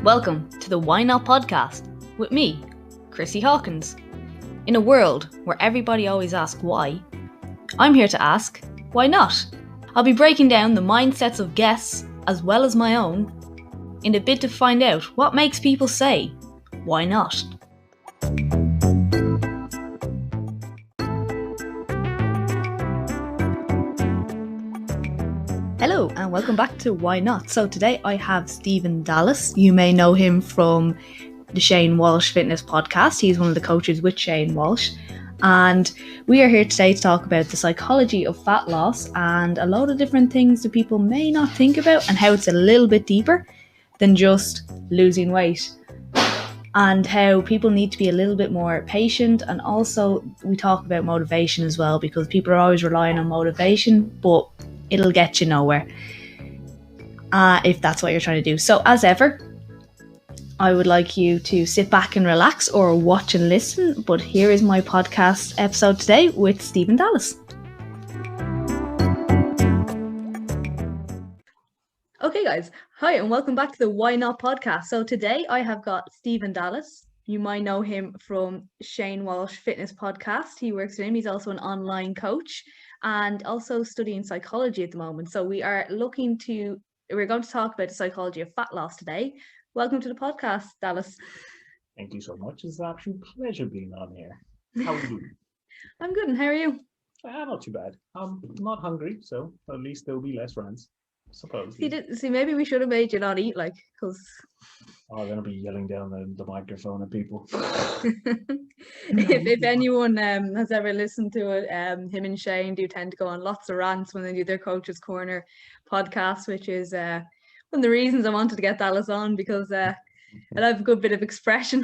Welcome to the Why Not podcast with me, Chrissy Hawkins. In a world where everybody always asks why, I'm here to ask, why not? I'll be breaking down the mindsets of guests as well as my own in a bid to find out what makes people say, why not? Hello and welcome back to Why Not. So today I have Stephen Dallas. You may know him from the Shane Walsh Fitness podcast. He's one of the coaches with Shane Walsh. And we are here today to talk about the psychology of fat loss and a lot of different things that people may not think about and how it's a little bit deeper than just losing weight. And how people need to be a little bit more patient. And also we talk about motivation as well, because people are always relying on motivation, but it'll get you nowhere if that's what you're trying to do. So as ever, I would like you to sit back and relax or watch and listen. But here is my podcast episode today with Stephen Dallas. Okay guys, hi and welcome back to the Why Not podcast. So today I have got Stephen Dallas. You might know him from Shane Walsh Fitness podcast. He works with him. He's also an online coach and also studying psychology at the moment. So we're going to talk about the psychology of fat loss today. Welcome to the podcast, Dallas. Thank you so much. It's an absolute pleasure being on here. How are you? I'm good, and how are you? Not too bad. I'm not hungry, so at least there'll be less runs, suppose. See, maybe we should have made you not eat, because... Oh, I'm going to be yelling down the microphone at people. if anyone has ever listened to it, him and Shane do tend to go on lots of rants when they do their Coach's Corner podcast, which is one of the reasons I wanted to get Dallas on, because I have a good bit of expression.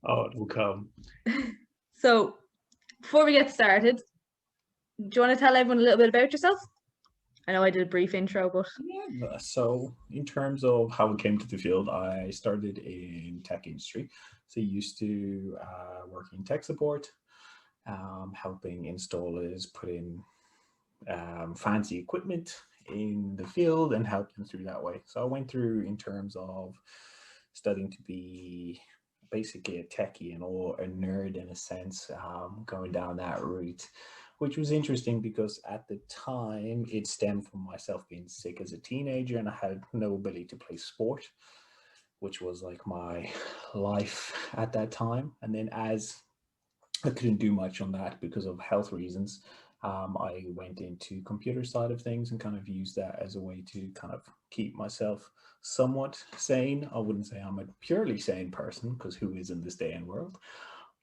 Oh, it will come. So, before we get started, do you want to tell everyone a little bit about yourself? I know I did a brief intro, but... Yeah, so in terms of how I came to the field, I started in tech industry. So I used to work in tech support, helping installers put in fancy equipment in the field and help them through that way. So I went through in terms of studying to be basically a techie or a nerd in a sense, going down that route, which was interesting because at the time it stemmed from myself being sick as a teenager and I had no ability to play sport, which was like my life at that time. And then as I couldn't do much on that because of health reasons, I went into computer side of things and kind of used that as a way to kind of keep myself somewhat sane. I wouldn't say I'm a purely sane person, because who is in this day and world,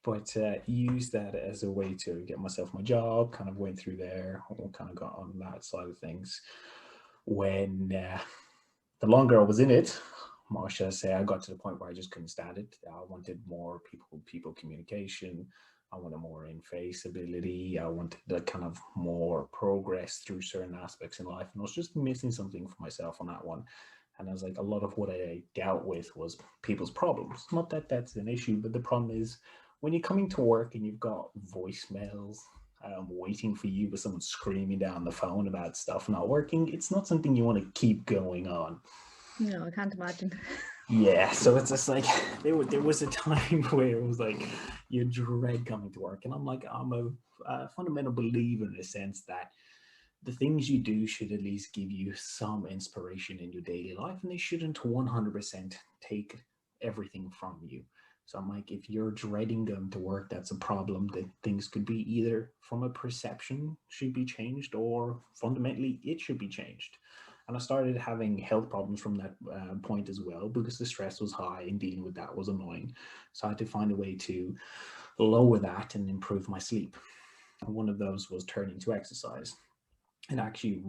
but use that as a way to get myself my job, kind of went through there, kind of got on that side of things. When the longer I was in it, or should I say, I got to the point where I just couldn't stand it. I wanted more people communication. I wanted more in-face ability. I wanted the kind of more progress through certain aspects in life. And I was just missing something for myself on that one. And I was like, a lot of what I dealt with was people's problems. Not that that's an issue, but the problem is when you're coming to work and you've got voicemails waiting for you with someone screaming down the phone about stuff not working, it's not something you want to keep going on. No, I can't imagine. Yeah, so it's just like there was a time where it was like you dread coming to work, and I'm a fundamental believer in the sense that the things you do should at least give you some inspiration in your daily life, and they shouldn't 100% take everything from you. So I'm like, if you're dreading going to work, that's a problem. That things could be either from a perception should be changed, or fundamentally it should be changed. And I started having health problems from that point as well, because the stress was high and dealing with that was annoying. So I had to find a way to lower that and improve my sleep. And one of those was turning to exercise and actually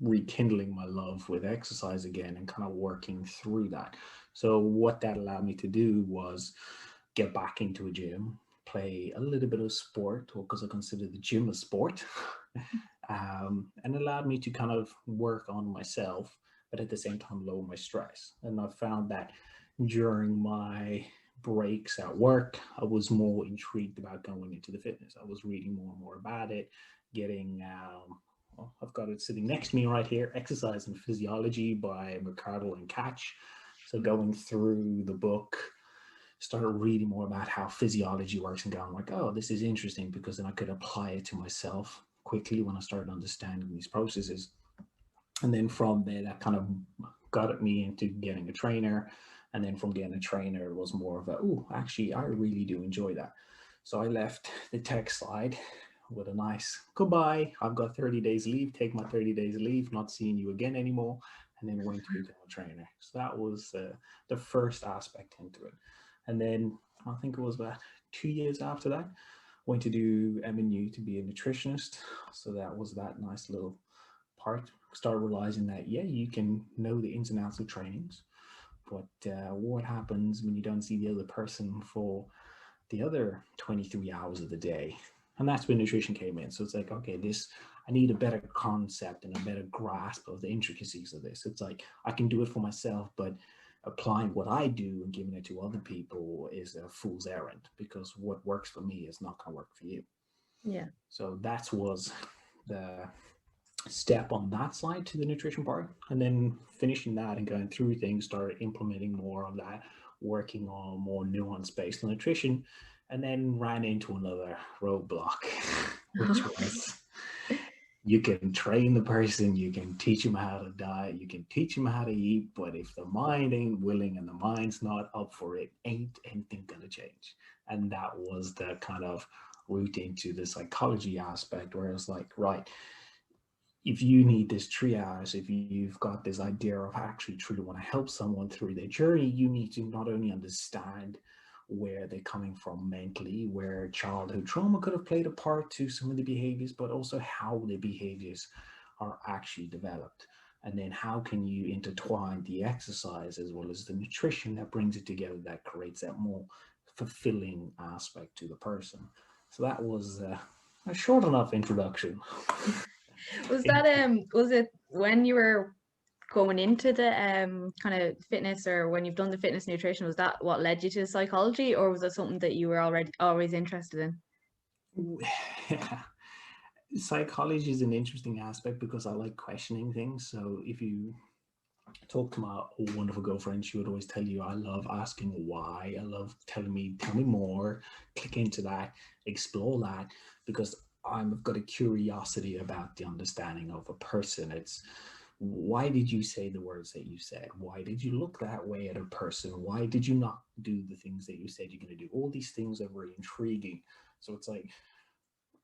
rekindling my love with exercise again and kind of working through that. So what that allowed me to do was get back into a gym, play a little bit of sport, because I consider the gym a sport. And allowed me to kind of work on myself, but at the same time lower my stress. And I found that during my breaks at work, I was more intrigued about going into the fitness. I was reading more and more about it, getting, I've got it sitting next to me right here, Exercise and Physiology by McCardle and Catch. So going through the book, started reading more about how physiology works and going like, oh, this is interesting, because then I could apply it to myself quickly when I started understanding these processes. And then from there, that kind of got me into getting a trainer. And then from getting a trainer, it was more of a, oh, actually, I really do enjoy that. So I left the tech side with a nice goodbye. I've got 30 days leave, take my 30 days leave, not seeing you again anymore. And then went to become a trainer. So that was the first aspect into it. And then I think it was about 2 years after that, went to do MNU to be a nutritionist. So that was that nice little part. Start realizing that, yeah, you can know the ins and outs of trainings, but what happens when you don't see the other person for the other 23 hours of the day? And that's when nutrition came in. So it's like, okay, I need a better concept and a better grasp of the intricacies of this. It's like, I can do it for myself, but applying what I do and giving it to other people is a fool's errand, because what works for me is not going to work for you. Yeah. So that was the step on that side to the nutrition part. And then finishing that and going through things, started implementing more of that, working on more nuance based nutrition, and then ran into another roadblock, which was, you can train the person, you can teach them how to diet, you can teach them how to eat, but if the mind ain't willing and the mind's not up for it, ain't anything gonna change. And that was the kind of route into the psychology aspect, where it's like, right, if you need this triage, if you've got this idea of actually truly want to help someone through their journey, you need to not only understand where they're coming from mentally, where childhood trauma could have played a part to some of the behaviors, but also how the behaviors are actually developed. And then how can you intertwine the exercise as well as the nutrition that brings it together, that creates that more fulfilling aspect to the person. So that was a short enough introduction. Was it when you were going into the kind of fitness, or when you've done the fitness nutrition, was that what led you to psychology, or was it something that you were already always interested in? Psychology is an interesting aspect because I like questioning things. So if you talk to my wonderful girlfriend, she would always tell you, I love asking why. I love telling me, tell me more, click into that, explore that, because I've got a curiosity about the understanding of a person. It's, why did you say the words that you said? Why did you look that way at a person? Why did you not do the things that you said you're going to do? All these things are very intriguing. So it's like,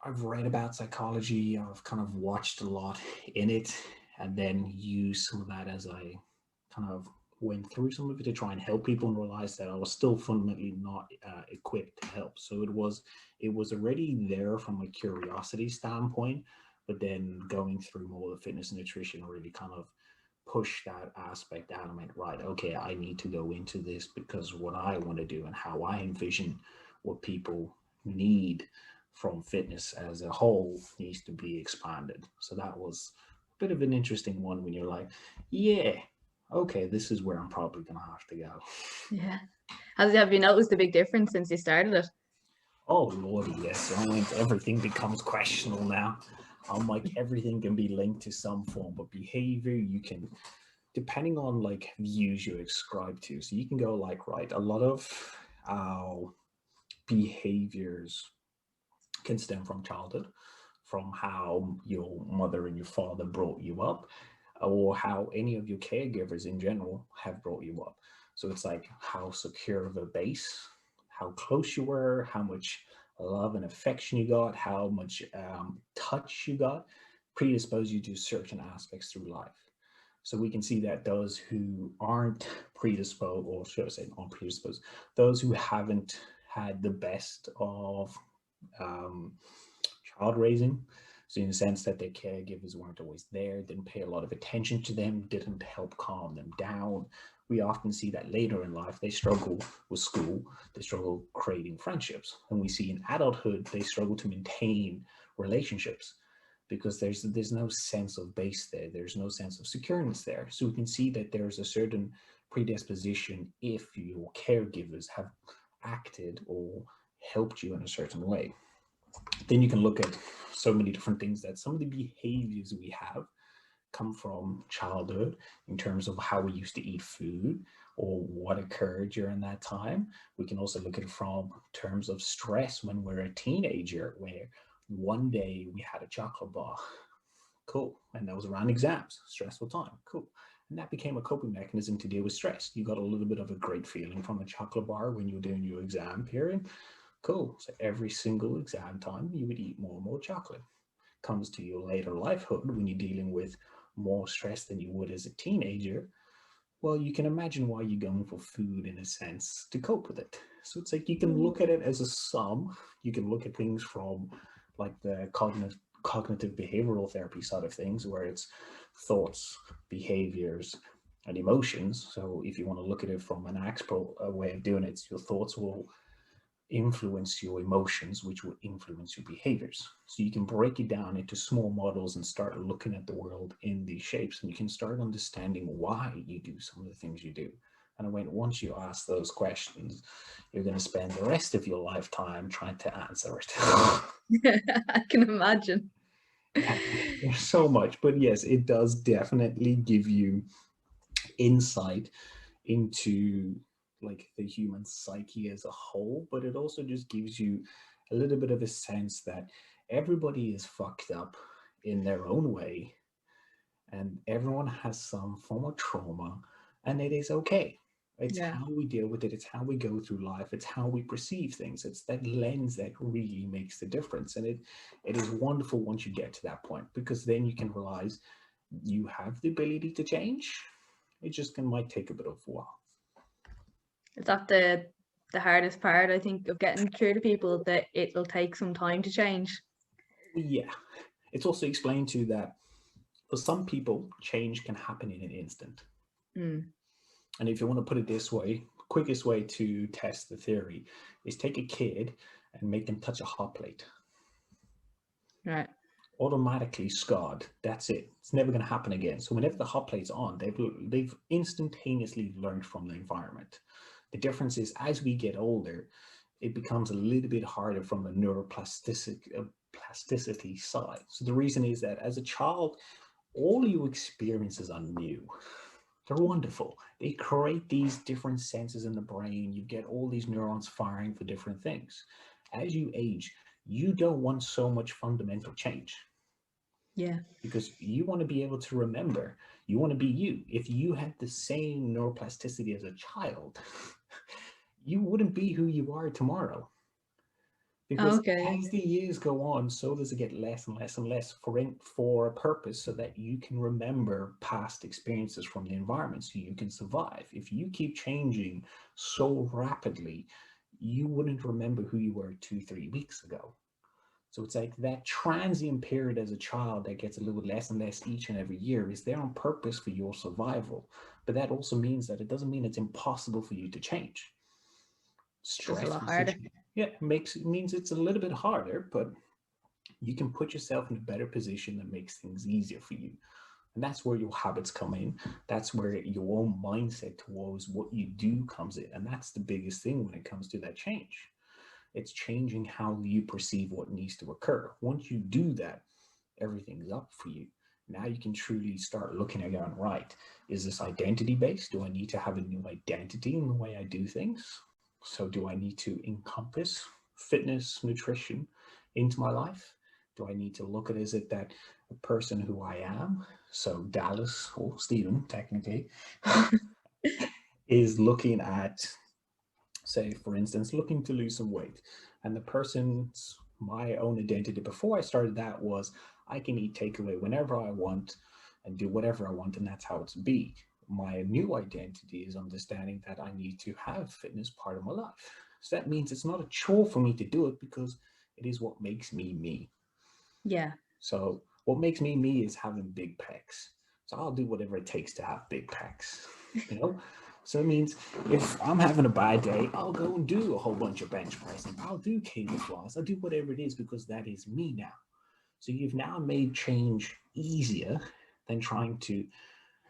I've read about psychology, I've kind of watched a lot in it, and then used some of that as I kind of went through some of it to try and help people, and realized that I was still fundamentally not equipped to help. So it was already there from a curiosity standpoint, but then going through more of the fitness and nutrition really kind of push that aspect out and went, right, okay, I need to go into this, because what I want to do and how I envision what people need from fitness as a whole needs to be expanded. So that was a bit of an interesting one, when you're like, yeah, okay, this is where I'm probably going to have to go. Yeah. Have you noticed the big difference since you started it? Oh, lordy, yes. I mean, everything becomes questionable now. I'm like, everything can be linked to some form of behavior. You can, depending on like views you ascribe to. So you can go like, right, a lot of our behaviors can stem from childhood, from how your mother and your father brought you up, or how any of your caregivers in general have brought you up. So it's like how secure of a base, how close you were, how much love and affection you got, how much touch you got, predispose you to certain aspects through life. So we can see that those who aren't predisposed, or should I say not predisposed, those who haven't had the best of um, child raising. So in the sense that their caregivers weren't always there, didn't pay a lot of attention to them, didn't help calm them down. We often see that later in life, they struggle with school, they struggle creating friendships. And we see in adulthood, they struggle to maintain relationships, because there's no sense of base there. There's no sense of secureness there. So we can see that there's a certain predisposition if your caregivers have acted or helped you in a certain way. then you can look at so many different things, that some of the behaviors we have come from childhood in terms of how we used to eat food or what occurred during that time. We can also look at it from terms of stress when we're a teenager, where one day we had a chocolate bar. Cool. And that was around exams, stressful time. Cool. And that became a coping mechanism to deal with stress. You got a little bit of a great feeling from a chocolate bar when you were doing your exam period. Cool. So every single exam time, you would eat more and more chocolate. Comes to your later lifehood, when you're dealing with more stress than you would as a teenager, well, you can imagine why you're going for food in a sense to cope with it. So it's like you can look at it as a sum. You can look at things from like the cognitive behavioral therapy side of things, where it's thoughts, behaviors, and emotions. So if you want to look at it from an actual way of doing it, your thoughts will influence your emotions, which will influence your behaviors. So you can break it down into small models and start looking at the world in these shapes, and you can start understanding why you do some of the things you do. And I went, once you ask those questions, you're going to spend the rest of your lifetime trying to answer it. I can imagine. There's so much, but yes, it does definitely give you insight into like the human psyche as a whole, but it also just gives you a little bit of a sense that everybody is fucked up in their own way, and everyone has some form of trauma, and it is okay. It's how we deal with it. It's how we go through life. It's how we perceive things. It's that lens that really makes the difference. And it is wonderful once you get to that point, because then you can realize you have the ability to change. It just might take a bit of a while. Is that the hardest part, I think, of getting through to people, that it'll take some time to change? Yeah. It's also explained to that for some people, change can happen in an instant. And if you want to put it this way, quickest way to test the theory is take a kid and make them touch a hot plate. Right. Automatically scarred. That's it. It's never going to happen again. So whenever the hot plate's on, they've instantaneously learned from the environment. The difference is, as we get older, it becomes a little bit harder from the neuroplasticity side. So the reason is that as a child, all your experiences are new. They're wonderful. They create these different senses in the brain. You get all these neurons firing for different things. As you age, you don't want so much fundamental change. Yeah. Because you want to be able to remember. You want to be you. If you had the same neuroplasticity as a child, you wouldn't be who you are tomorrow. Because as the years go on, so does it get less and less and less for a purpose, so that you can remember past experiences from the environment, so you can survive. If you keep changing so rapidly, you wouldn't remember who you were 2-3 weeks ago. So it's like that transient period as a child that gets a little less and less each and every year is there on purpose for your survival. But that also means that it doesn't mean it's impossible for you to change. Just a lot harder. Yeah, it means it's a little bit harder, but you can put yourself in a better position that makes things easier for you. And that's where your habits come in. That's where your own mindset towards what you do comes in. And that's the biggest thing when it comes to that change. It's changing how you perceive what needs to occur. Once you do that, everything's up for you. Now you can truly start looking at going, right, is this identity based? Do I need to have a new identity in the way I do things? So do I need to encompass fitness, nutrition into my life? Do I need to look at, is it that a person who I am, so Dallas or Stephen technically, is looking at, say, for instance, looking to lose some weight. And the person's, my own identity before I started that was, I can eat takeaway whenever I want and do whatever I want, and that's how it's be. My new identity is understanding that I need to have fitness part of my life. So that means it's not a chore for me to do it, because it is what makes me me. Yeah. So what makes me me is having big pecs. So I'll do whatever it takes to have big pecs, you know? So it means if I'm having a bad day, I'll go and do a whole bunch of bench pressing. I'll do cable floss. I'll do whatever it is, because that is me now. So you've now made change easier than trying to,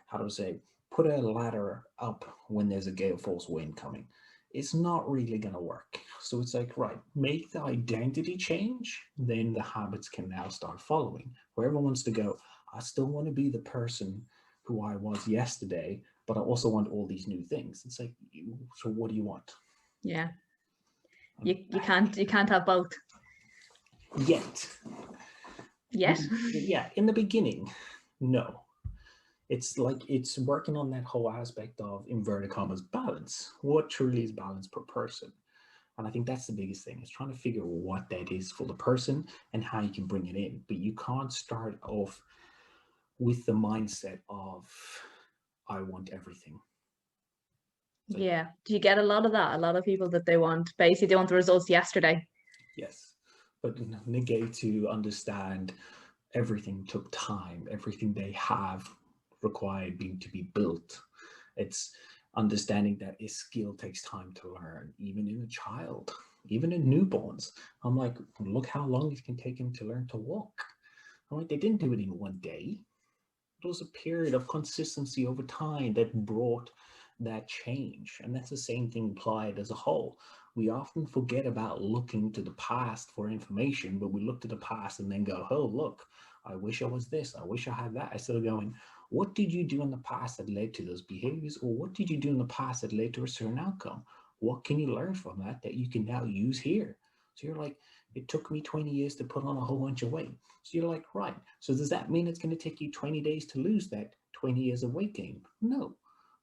how do I say, put a ladder up when there's a gale force wind coming. it's not really going to work. So it's like, right, make the identity change, then the habits can now start following. Whoever wants to go, I still want to be the person who I was yesterday, but I also want all these new things. It's like, so what do you want? Yeah. You can't have both. Yet. Yet. Yeah, in the beginning, no. It's like it's working on that whole aspect of inverted commas balance. What truly is balance per person? And I think that's the biggest thing, is trying to figure what that is for the person and how you can bring it in. But you can't start off with the mindset of, I want everything. Like, Yeah. Do you get a lot of that? A lot of people that they want the results yesterday. yes, but negate to understand everything took time, everything they have required being to be built. It's understanding that a skill takes time to learn, even in a child, even in newborns. I'm like, look how long it can take him to learn to walk. I'm like, they didn't do it in one day. It was a period of consistency over time that brought that change. And that's the same thing applied as a whole. We often forget about looking to the past for information, but we look to the past and then go, oh, look, I wish I was this. I wish I had that. Instead of going, what did you do in the past that led to those behaviors? Or what did you do in the past that led to a certain outcome? What can you learn from that that you can now use here? So you're like, it took me 20 years to put on a whole bunch of weight. So you're like, right. So does that mean it's going to take you 20 days to lose that 20 years of weight gain? No.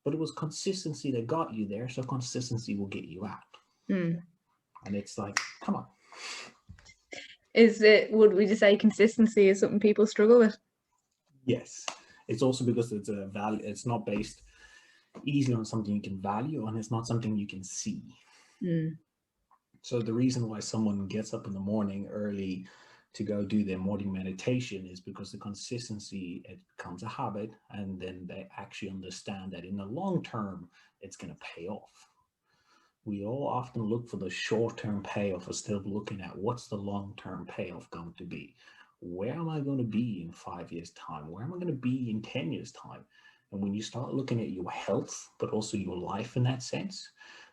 But it was consistency that got you there. So consistency will get you out. Mm. And it's like, come on. Would we just say consistency is something people struggle with? Yes. It's also because it's a value. It's not based easily on something you can value, and it's not something you can see. Mm. So the reason why someone gets up in the morning early to go do their morning meditation is because the consistency, it becomes a habit, and then they actually understand that in the long term, it's going to pay off. We all often look for the short-term payoff instead of looking at what's the long-term payoff going to be. Where am I going to be in 5 years' time? Where am I going to be in 10 years' time? And when you start looking at your health, but also your life in that sense,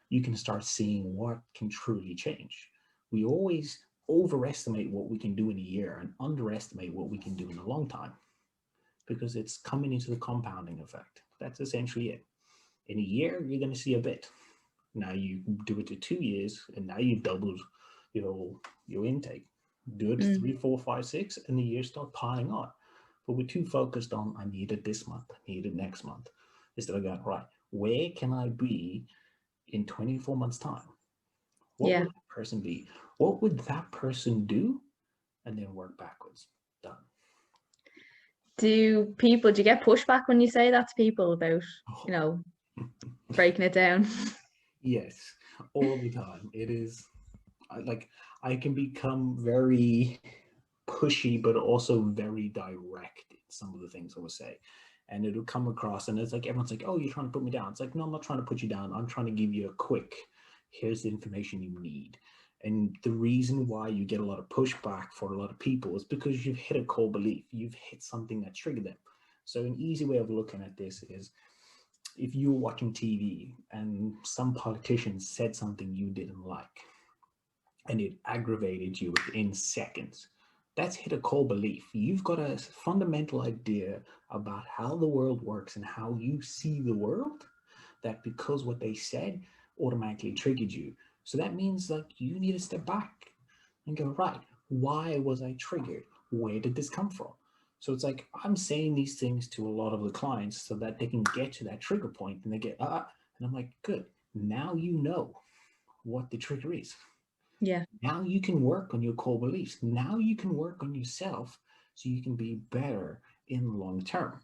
you can start seeing what can truly change. We always overestimate what we can do in a year and underestimate what we can do in a long time, because it's coming into the compounding effect. That's essentially it. In a year, you're going to see a bit. Now you do it to 2 years, and now you've doubled your intake. Do it 3, 4, 5, 6, and the years start piling on. But we're too focused on, I need it this month, I need it next month, instead of going, right, where can I be in 24 months' time? What would that person be? What would that person do? And then work backwards. Done. Do you get pushback when you say that to people about, breaking it down? Yes, all the time. It is like, I can become very pushy, but also very direct in some of the things I will say. And it'll come across, and it's like, everyone's like, oh, you're trying to put me down. It's like, no, I'm not trying to put you down. I'm trying to give you a quick, here's the information you need. And the reason why you get a lot of pushback for a lot of people is because you've hit a core belief. You've hit something that triggered them. So an easy way of looking at this is, if you were watching TV and some politician said something you didn't like, and it aggravated you within seconds, that's hit a core belief. You've got a fundamental idea about how the world works and how you see the world, that because what they said automatically triggered you. So that means, like, you need to step back and go, right, why was I triggered? Where did this come from? So it's like, I'm saying these things to a lot of the clients so that they can get to that trigger point, and they get, and I'm like, good. Now you know what the trigger is. Yeah. Now you can work on your core beliefs. Now you can work on yourself so you can be better in the long term.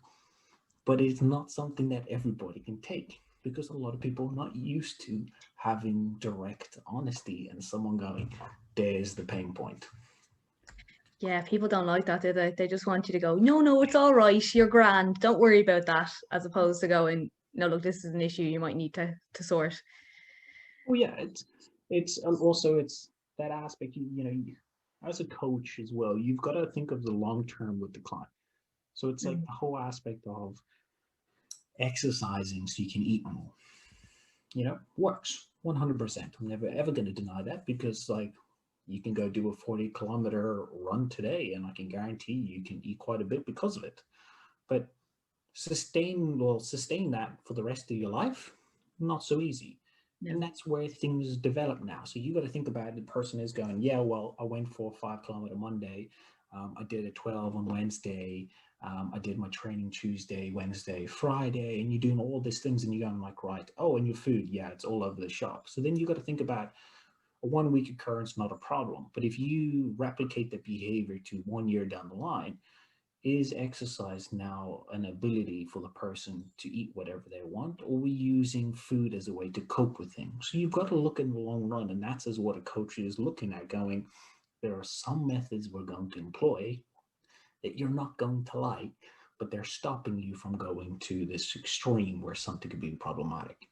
But it's not something that everybody can take, because a lot of people are not used to having direct honesty and someone going, there's the pain point. Yeah, people don't like that, do they? They just want you to go, no, it's all right, you're grand, don't worry about that, as opposed to going, no, look, this is an issue you might need to sort. Well, yeah, it's also, it's that aspect, as a coach as well, you've got to think of the long term with the client. So it's like the whole aspect of exercising so you can eat more, works. 100%. I'm never ever going to deny that, because like you can go do a 40-kilometer run today and I can guarantee you can eat quite a bit because of it. But sustain that for the rest of your life, not so easy. Yeah. And that's where things develop now. So you got to think about it. The person is going, yeah, well, I went for a 5-kilometer Monday. I did a 12 on Wednesday. I did my training Tuesday, Wednesday, Friday, and you're doing all these things, and you're going like, right, oh, and your food, yeah, it's all over the shop. So then you got to think about a 1 week occurrence, not a problem. But if you replicate the behavior to 1 year down the line, is exercise now an ability for the person to eat whatever they want, or are we using food as a way to cope with things? So you've got to look in the long run, and that's as what a coach is looking at, going, there are some methods we're going to employ that you're not going to like, but they're stopping you from going to this extreme where something could be problematic.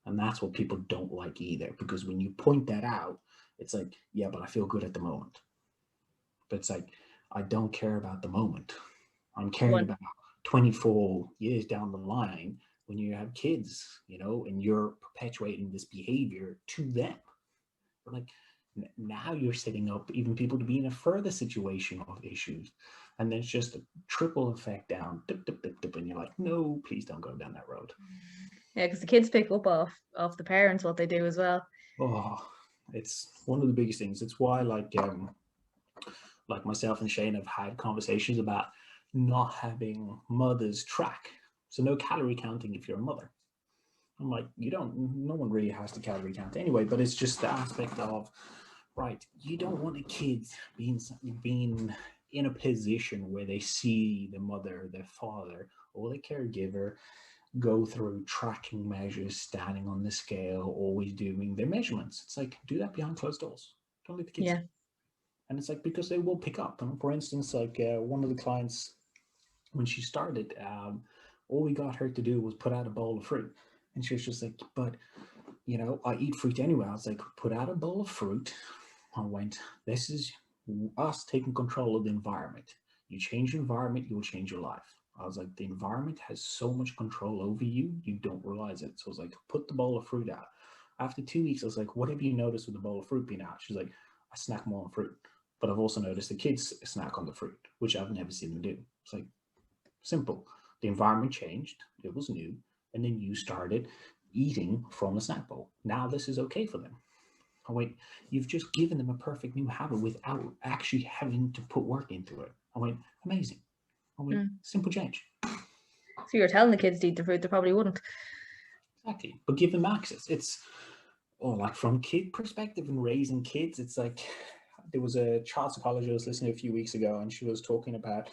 And that's what people don't like either, because when you point that out, it's like, yeah, but I feel good at the moment. But it's like, I don't care about the moment. I'm caring One. about 24 years down the line when you have kids, and you're perpetuating this behavior to them. Like, now you're setting up even people to be in a further situation of issues. And then it's just a triple effect down, dip, dip, dip, dip, and you're like, no, please don't go down that road. Yeah, because the kids pick up off the parents what they do as well. Oh, it's one of the biggest things. It's why like myself and Shane have had conversations about not having mothers track. So no calorie counting if you're a mother. I'm like, no one really has to calorie count anyway, but it's just the aspect of, right, you don't want a kid being in a position where they see the mother, their father, or the caregiver go through tracking measures, standing on the scale, always doing their measurements. It's like, do that behind closed doors. Don't let the kids. Yeah. And it's like, because they will pick up. And for instance, like one of the clients, when she started, all we got her to do was put out a bowl of fruit. And she was just like, but, I eat fruit anyway. I was like, put out a bowl of fruit. I went, this is us taking control of the environment. You change your environment, you'll change your life. I was like, the environment has so much control over you, you don't realize it. So I was like, put the bowl of fruit out. After 2 weeks, I was like, what have you noticed with the bowl of fruit being out? She's like, I snack more on fruit. But I've also noticed the kids snack on the fruit, which I've never seen them do. It's like, simple. The environment changed, it was new, and then you started eating from a snack bowl. Now this is okay for them. Oh, wait, you've just given them a perfect new habit without actually having to put work into it. I went, amazing. I went, simple change. So you're telling the kids to eat the fruit, they probably wouldn't. Exactly. But give them access. It's, like from kid perspective and raising kids, it's like, there was a child psychologist I was listening to a few weeks ago, and she was talking about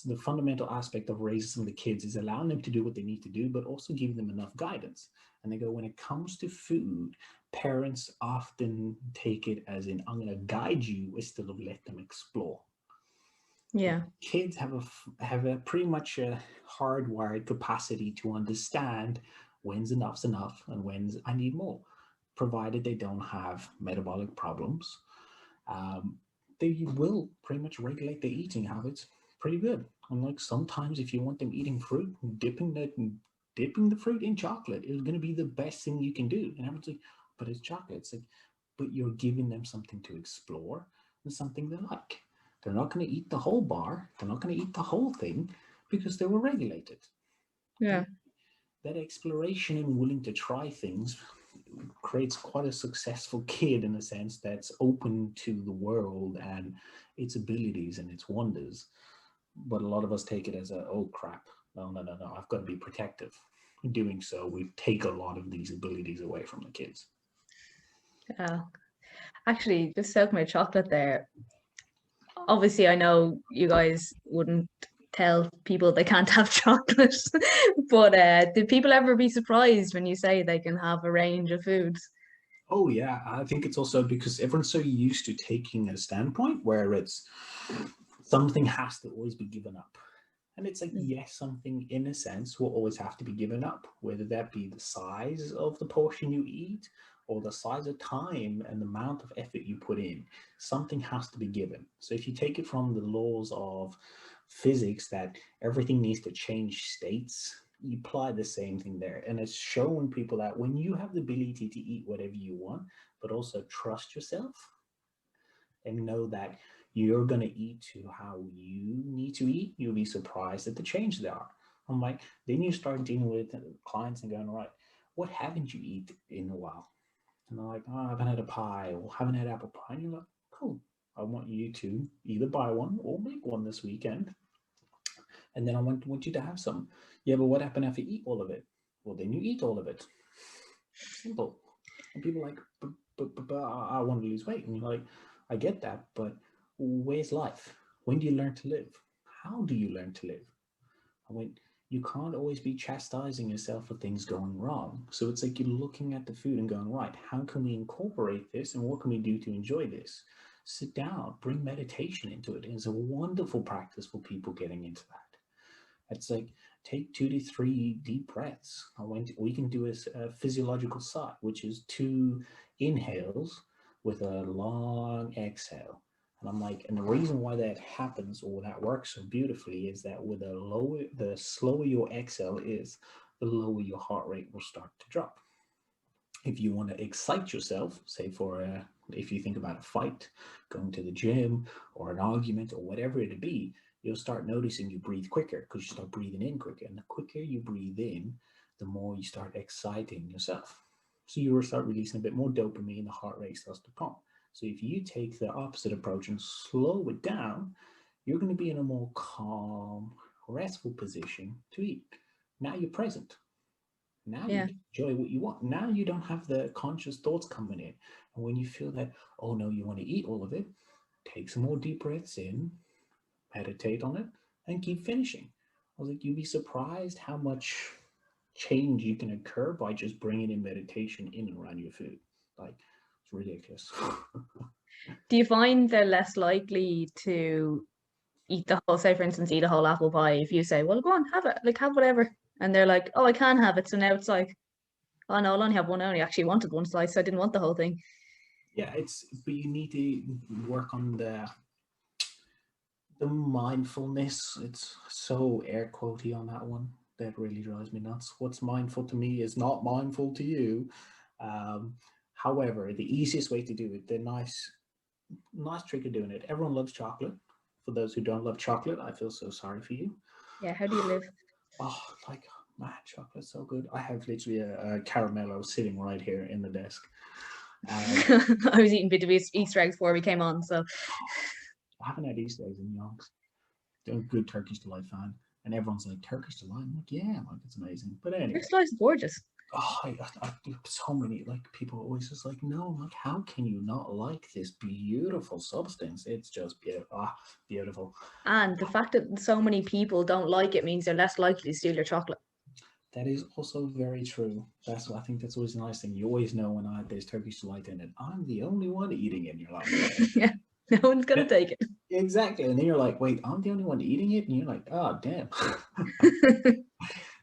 the fundamental aspect of raising some of the kids is allowing them to do what they need to do, but also giving them enough guidance. And they go, when it comes to food, parents often take it as in, I'm going to guide you instead of let them explore. Yeah. Kids have a pretty much a hardwired capacity to understand when's enough's enough and when's I need more, provided they don't have metabolic problems. They will pretty much regulate their eating habits pretty good. And like sometimes if you want them eating fruit, dipping the fruit in chocolate is going to be the best thing you can do. And everyone's like, but it's chocolate. It's like, but you're giving them something to explore and something they like. They're not going to eat the whole bar. They're not going to eat the whole thing because they were regulated. Yeah. And that exploration and willing to try things creates quite a successful kid in a sense that's open to the world and its abilities and its wonders. But a lot of us take it as oh crap, no, I've got to be protective. In doing so, we take a lot of these abilities away from the kids. Actually, just talking about chocolate there, obviously I know you guys wouldn't tell people they can't have chocolate, but did people ever be surprised when you say they can have a range of foods? Oh yeah, I think it's also because everyone's so used to taking a standpoint where it's something has to always be given up. And it's like, yes, something in a sense will always have to be given up, whether that be the size of the portion you eat or the size of time and the amount of effort you put in. Something has to be given. So if you take it from the laws of physics that everything needs to change states you apply the same thing there. And it's showing people that when you have the ability to eat whatever you want, but also trust yourself and know that you're going to eat to how you need to eat, you'll be surprised at the change there are. I'm like, then you start dealing with clients and going, right, what haven't you eat in a while? And they're like, oh, I haven't had a pie or haven't had apple pie. And you're like, cool. I want you to either buy one or make one this weekend. And then I want you to have some. Yeah, but what happened if you eat all of it? Well, then you eat all of it. Simple. And people are like, but I want to lose weight. And you're like, I get that, but where's life? When do you learn to live? How do you learn to live? I went, you can't always be chastising yourself for things going wrong. So it's like you're looking at the food and going, right, how can we incorporate this and what can we do to enjoy this? Sit down, bring meditation into it. It's a wonderful practice for people getting into that. It's like take 2 to 3 deep breaths. We can do a physiological sigh, which is 2 inhales with a long exhale. And I'm like, and the reason why that happens or that works so beautifully is that with the slower your exhale is, the lower your heart rate will start to drop. If you want to excite yourself, say if you think about a fight, going to the gym or an argument or whatever it be, you'll start noticing you breathe quicker because you start breathing in quicker. And the quicker you breathe in, the more you start exciting yourself. So you will start releasing a bit more dopamine, the heart rate starts to pump. So if you take the opposite approach and slow it down, you're going to be in a more calm, restful position to eat. Now you're present. Now you Yeah. can enjoy what you want. Now you don't have the conscious thoughts coming in. And when you feel that, oh no, you want to eat all of it, take some more deep breaths in, meditate on it, and keep finishing. I was like, you'd be surprised how much change you can occur by just bringing in meditation in and around your food. Like, it's ridiculous. Do you find they're less likely to eat the whole, say for instance, eat a whole apple pie if you say, well, go on, have it, like have whatever. And they're like, oh, I can have it. So now it's like, oh no, I'll only have one. I only actually wanted one slice. So I didn't want the whole thing. Yeah, but you need to work on the mindfulness. It's so air quotey on that one. That really drives me nuts. What's mindful to me is not mindful to you. Um, However, the easiest way to do it, the nice trick of doing it. Everyone loves chocolate. For those who don't love chocolate, I feel so sorry for you. Yeah, how do you live? Oh, like man, chocolate's so good. I have literally a caramello sitting right here in the desk. I was eating bit of Easter eggs before we came on, so I haven't had Easter eggs in yonks. They're a good Turkish delight fan, and everyone's like Turkish delight. I'm like, yeah, like it's amazing. But their anyway, slice is gorgeous. oh, so many like people always just like, no, like how can you not like this beautiful substance? It's just beautiful. Beautiful. And the fact that so many people don't like it means they're less likely to steal your chocolate. That is also very true. I think that's always a nice thing. You always know when there's Turkish delight in it. I'm the only one eating it. And you're like, Yeah, no one's gonna take it. exactly. And then you're like, wait, I'm the only one eating it, and you're like, oh, damn.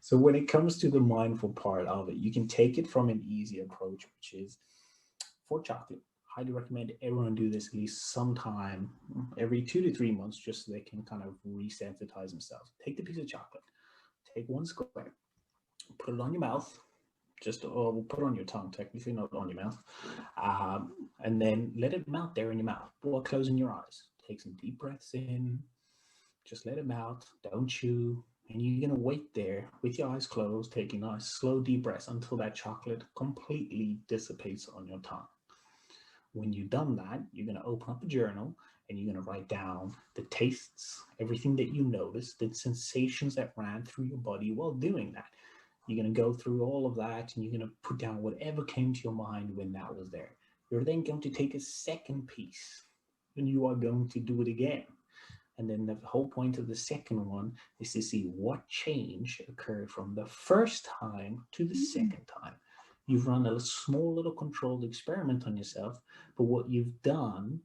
So when it comes to the mindful part of it, you can take it from an easy approach, which is for chocolate. Highly recommend everyone do this at least sometime every 2 to 3 months, just so they can kind of resensitize themselves. Take the piece of chocolate, take one square, put it on your mouth, we'll put it on your tongue, technically, not on your mouth, and then let it melt there in your mouth while closing your eyes. Take some deep breaths in, just let it melt, don't chew, and you're going to wait there with your eyes closed, taking nice, slow, deep breaths until that chocolate completely dissipates on your tongue. When you've done that, you're going to open up a journal and you're going to write down the tastes, everything that you noticed, the sensations that ran through your body while doing that. You're going to go through all of that and you're going to put down whatever came to your mind when that was there. You're then going to take a second piece and you are going to do it again. And then the whole point of the second one is to see what change occurred from the first time to the second time. You've run a small little controlled experiment on yourself, but what you've done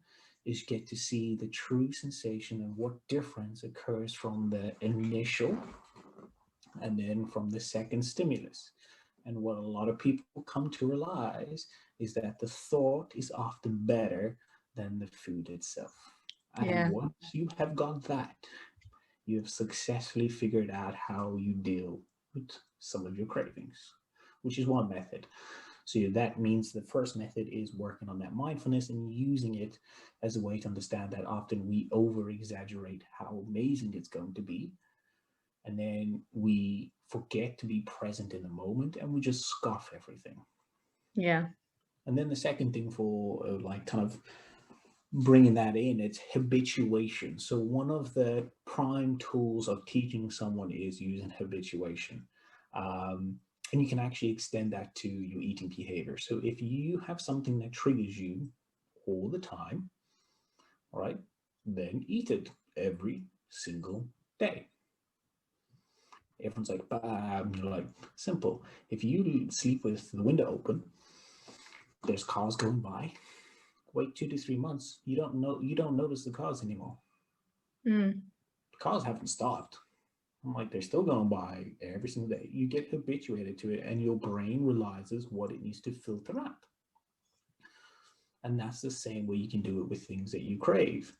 is get to see the true sensation and what difference occurs from the initial and then from the second stimulus. And what a lot of people come to realize is that the thought is often better than the food itself. And Yeah. once you have got that, you have successfully figured out how you deal with some of your cravings, which is one method. So that means the first method is working on that mindfulness and using it as a way to understand that often we over exaggerate how amazing it's going to be. And then we forget to be present in the moment and we just scoff everything. Yeah. And then the second thing for like kind of bringing that in, it's habituation. So one of the prime tools of teaching someone is using habituation. And you can actually extend that to your eating behavior. So if you have something that triggers you all the time, all right, then eat it every single day. Everyone's like, you're like, simple. If you sleep with the window open, there's cars going by. Wait 2 to 3 months, you don't notice the cars anymore. The cars haven't stopped. I'm like, they're still going by every single day. You get habituated to it and your brain realizes what it needs to filter out. And that's the same way you can do it with things that you crave.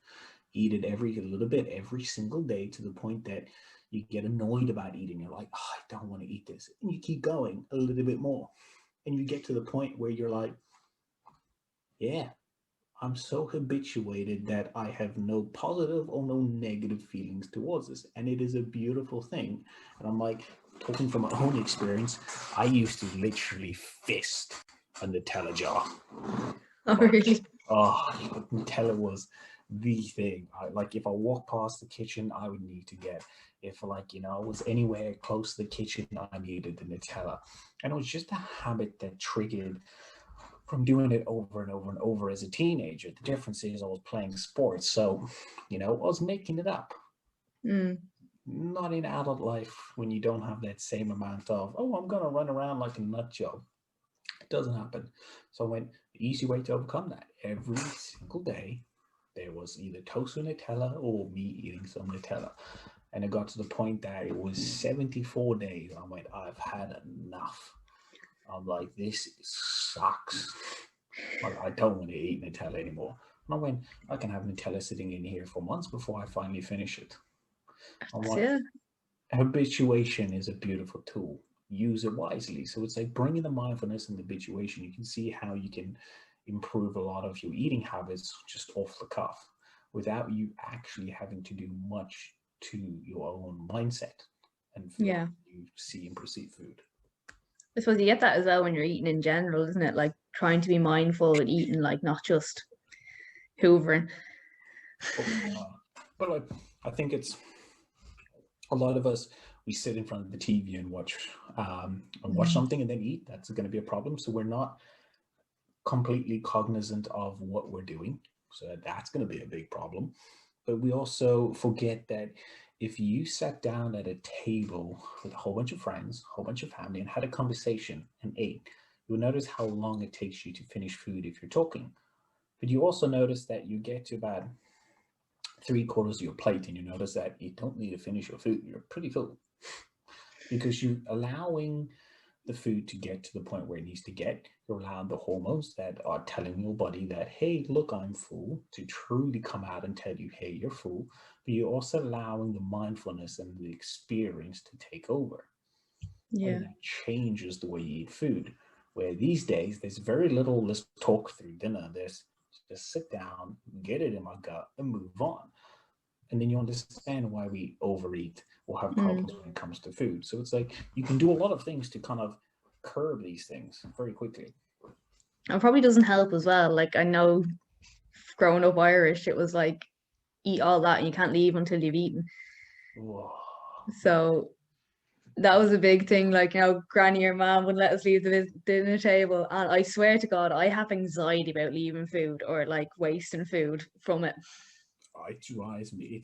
Eat it a little bit every single day to the point that you get annoyed about eating. You're like, oh, I don't want to eat this. And you keep going a little bit more. And you get to the point where you're like, yeah, I'm so habituated that I have no positive or no negative feelings towards this. And it is a beautiful thing. And I'm like, talking from my own experience, I used to literally fist a Nutella jar. Oh, really? Oh, Nutella was the thing. Like if I walked past the kitchen, I would need to get. If like, I was anywhere close to the kitchen, I needed the Nutella. And it was just a habit that triggered from doing it over and over and over as a teenager. The difference is I was playing sports. So, I was making it up. Not in adult life when you don't have that same amount of, I'm going to run around like a nut job. It doesn't happen. So I went, the easy way to overcome that, every single day, there was either toast with Nutella or me eating some Nutella. And it got to the point that it was 74 days. I went, I've had enough. I'm like, this sucks. Like, I don't want to eat Nutella anymore. And I went, I can have Nutella sitting in here for months before I finally finish it. Habituation is a beautiful tool. Use it wisely. So it's like bringing the mindfulness and the habituation. You can see how you can improve a lot of your eating habits just off the cuff without you actually having to do much to your own mindset and how you see and perceive food. I suppose you get that as well when you're eating in general, isn't it? Like trying to be mindful with eating, like not just hoovering. But like, I think it's a lot of us, we sit in front of the TV and watch something and then eat. That's going to be a problem. So we're not completely cognizant of what we're doing. So that's going to be a big problem. But we also forget that if you sat down at a table with a whole bunch of friends, a whole bunch of family, and had a conversation and ate, you'll notice how long it takes you to finish food if you're talking. But you also notice that you get to about 3/4 of your plate and you notice that you don't need to finish your food. You're pretty full because you're allowing the food to get to the point where it needs to get. You're allowing the hormones that are telling your body that, hey, look, I'm full, to truly come out and tell you, hey, you're full. But you're also allowing the mindfulness and the experience to take over. Yeah. And that changes the way you eat food. Where these days, there's very little, let's talk through dinner. There's just sit down, get it in my gut, and move on. And then you understand why we overeat or have problems when it comes to food. So it's like you can do a lot of things to kind of curb these things very quickly. It probably doesn't help as well. Like I know growing up Irish, it was like eat all that and you can't leave until you've eaten. Whoa. So that was a big thing. Like, Granny or Mom wouldn't let us leave the dinner table. And I swear to God, I have anxiety about leaving food or like wasting food from it. It drives me.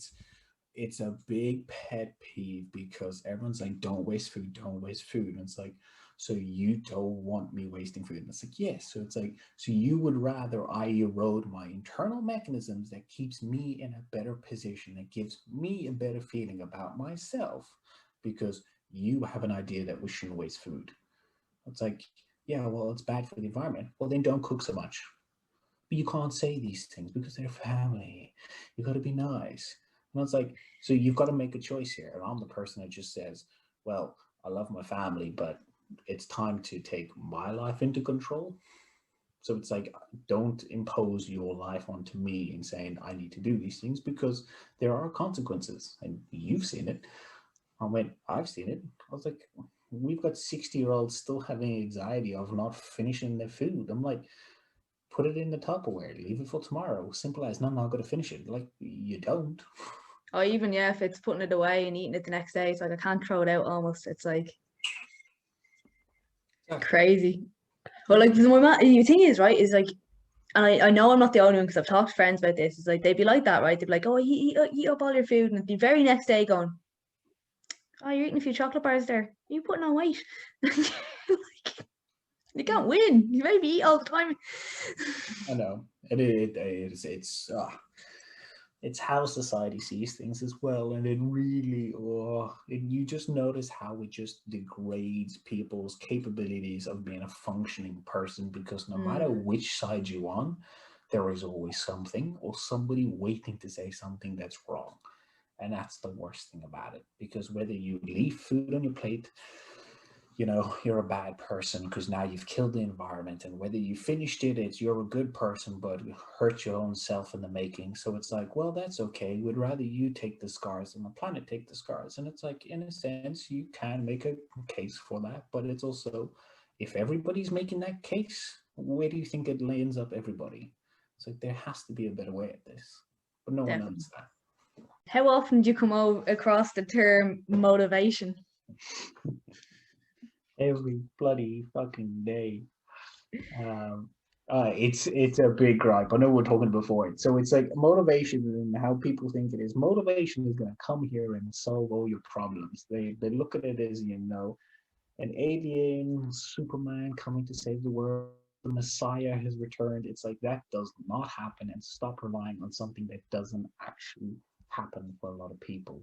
It's a big pet peeve because everyone's like, don't waste food, don't waste food. And it's like, so you don't want me wasting food? And it's like, yes. So it's like, so you would rather I erode my internal mechanisms that keeps me in a better position, that gives me a better feeling about myself because you have an idea that we shouldn't waste food. It's like, yeah, well, it's bad for the environment. Well, then don't cook so much. But you can't say these things because they're family. You got to be nice. And it's like, so you've got to make a choice here. And I'm the person that just says, well, I love my family, but it's time to take my life into control. So it's like, don't impose your life onto me and saying I need to do these things, because there are consequences, and you've seen it. I went, I've seen it. I was like, we've got 60-year-olds still having anxiety of not finishing their food. I'm like, put it in the Tupperware, leave it for tomorrow. Simple as, no, I'm not going to finish it. Like, you don't. Or even, yeah, if it's putting it away and eating it the next day, it's like I can't throw it out almost. It's like Exactly. crazy. But Yeah. like the thing is, right, is like, and I know I'm not the only one because I've talked to friends about this. It's like they'd be like that, right? They'd be like, "Oh, eat up all your food," and the very next day going, "Oh, you're eating a few chocolate bars there. You're putting on weight." Like, you can't win. You maybe eat all the time. I know. It's how society sees things as well, and it really, and you just notice how it just degrades people's capabilities of being a functioning person, because no matter Mm, which side you're on, there is always something or somebody waiting to say something that's wrong. And that's the worst thing about it, because whether you leave food on your plate, you're a bad person because now you've killed the environment, and whether you finished it, it's you're a good person but hurt your own self in the making. So it's like, well, that's okay, we'd rather you take the scars than the planet take the scars. And it's like, in a sense, you can make a case for that, but it's also, if everybody's making that case, where do you think it lands up everybody? It's like, there has to be a better way at this, but no one definitely. knows that. How often do you come across the term motivation? Every bloody fucking day. Um, it's a big gripe. I know we are talking before it. So it's like motivation, and how people think it is. Motivation is going to come here and solve all your problems. They look at it as, an alien, Superman coming to save the world. The Messiah has returned. It's like, that does not happen, and stop relying on something that doesn't actually happen for a lot of people.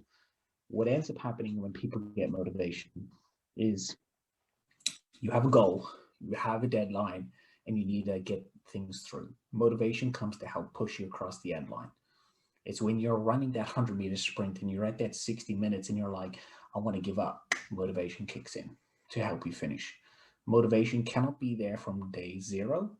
What ends up happening when people get motivation is, you have a goal, you have a deadline, and you need to get things through. Motivation comes to help push you across the end line. It's when you're running that 100-meter sprint and you're at that 60 minutes and you're like, I want to give up. Motivation kicks in to help you finish. Motivation cannot be there from day zero,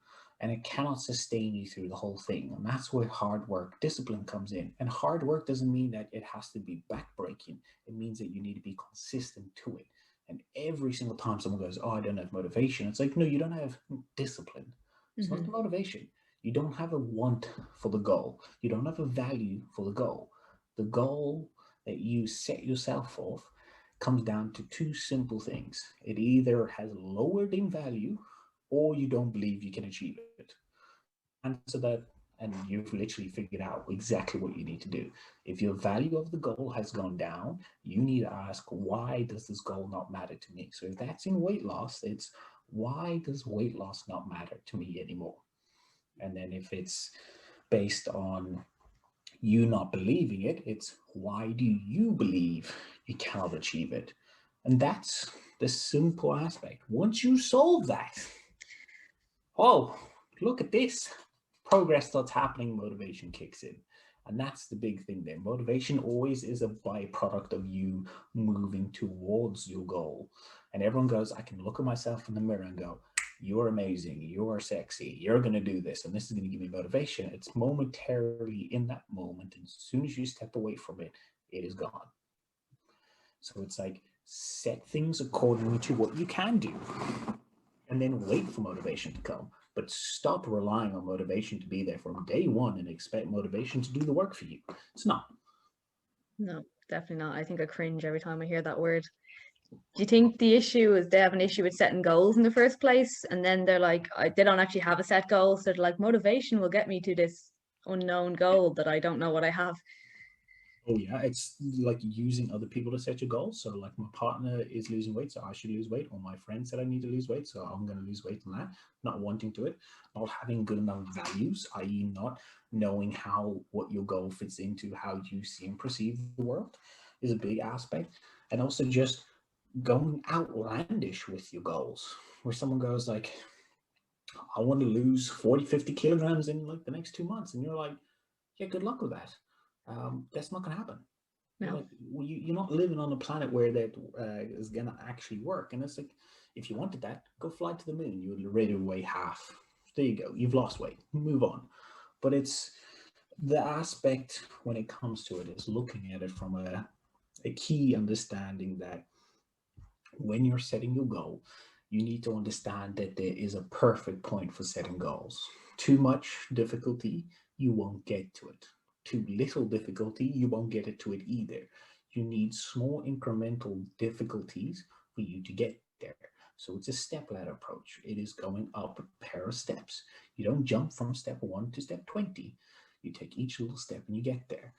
and it cannot sustain you through the whole thing. And that's where hard work, discipline comes in. And hard work doesn't mean that it has to be backbreaking. It means that you need to be consistent to it. And every single time someone goes, oh, I don't have motivation, it's like, no, you don't have discipline. It's not the Mm-hmm. motivation. You don't have a want for the goal. You don't have a value for the goal. The goal that you set yourself for comes down to two simple things. It either has lowered in value, or you don't believe you can achieve it. Answer that, and you've literally figured out exactly what you need to do. If your value of the goal has gone down, you need to ask, why does this goal not matter to me? So if that's in weight loss, it's, why does weight loss not matter to me anymore? And then if it's based on you not believing it, it's, why do you believe you cannot achieve it? And that's the simple aspect. Once you solve that, oh, look at this. Progress starts happening, motivation kicks in. And that's the big thing there. Motivation always is a byproduct of you moving towards your goal. And everyone goes, I can look at myself in the mirror and go, you're amazing, you're sexy, you're going to do this, and this is going to give me motivation. It's momentarily in that moment. And as soon as you step away from it, it is gone. So it's like, set things accordingly to what you can do, and then wait for motivation to come. But stop relying on motivation to be there from day one and expect motivation to do the work for you. It's not. No, definitely not. I think I cringe every time I hear that word. Do you think the issue is they have an issue with setting goals in the first place, and then they're like, they don't actually have a set goal, so they're like, motivation will get me to this unknown goal that I don't know what I have. Oh yeah, it's like using other people to set your goals. So like, my partner is losing weight, so I should lose weight, or my friend said I need to lose weight, so I'm going to lose weight on that. Not wanting to it, not having good enough values, i.e., not knowing how what your goal fits into how you see and perceive the world, is a big aspect. And also just going outlandish with your goals, where someone goes like, I want to lose 40, 50 kilograms in like the next 2 months, and you're like, yeah, good luck with that. That's not going to happen. You're No. like, well, you're not living on a planet where that is going to actually work. And it's like, if you wanted that, go fly to the moon. You would already weigh half. There you go. You've lost weight. Move on. But it's the aspect when it comes to it is looking at it from a key understanding that when you're setting your goal, you need to understand that there is a perfect point for setting goals. Too much difficulty, you won't get to it. Too little difficulty, you won't get it to it either. You need small incremental difficulties for you to get there. So it's a step ladder approach. It is going up a pair of steps. You don't jump from step 1 to step 20. You take each little step and you get there,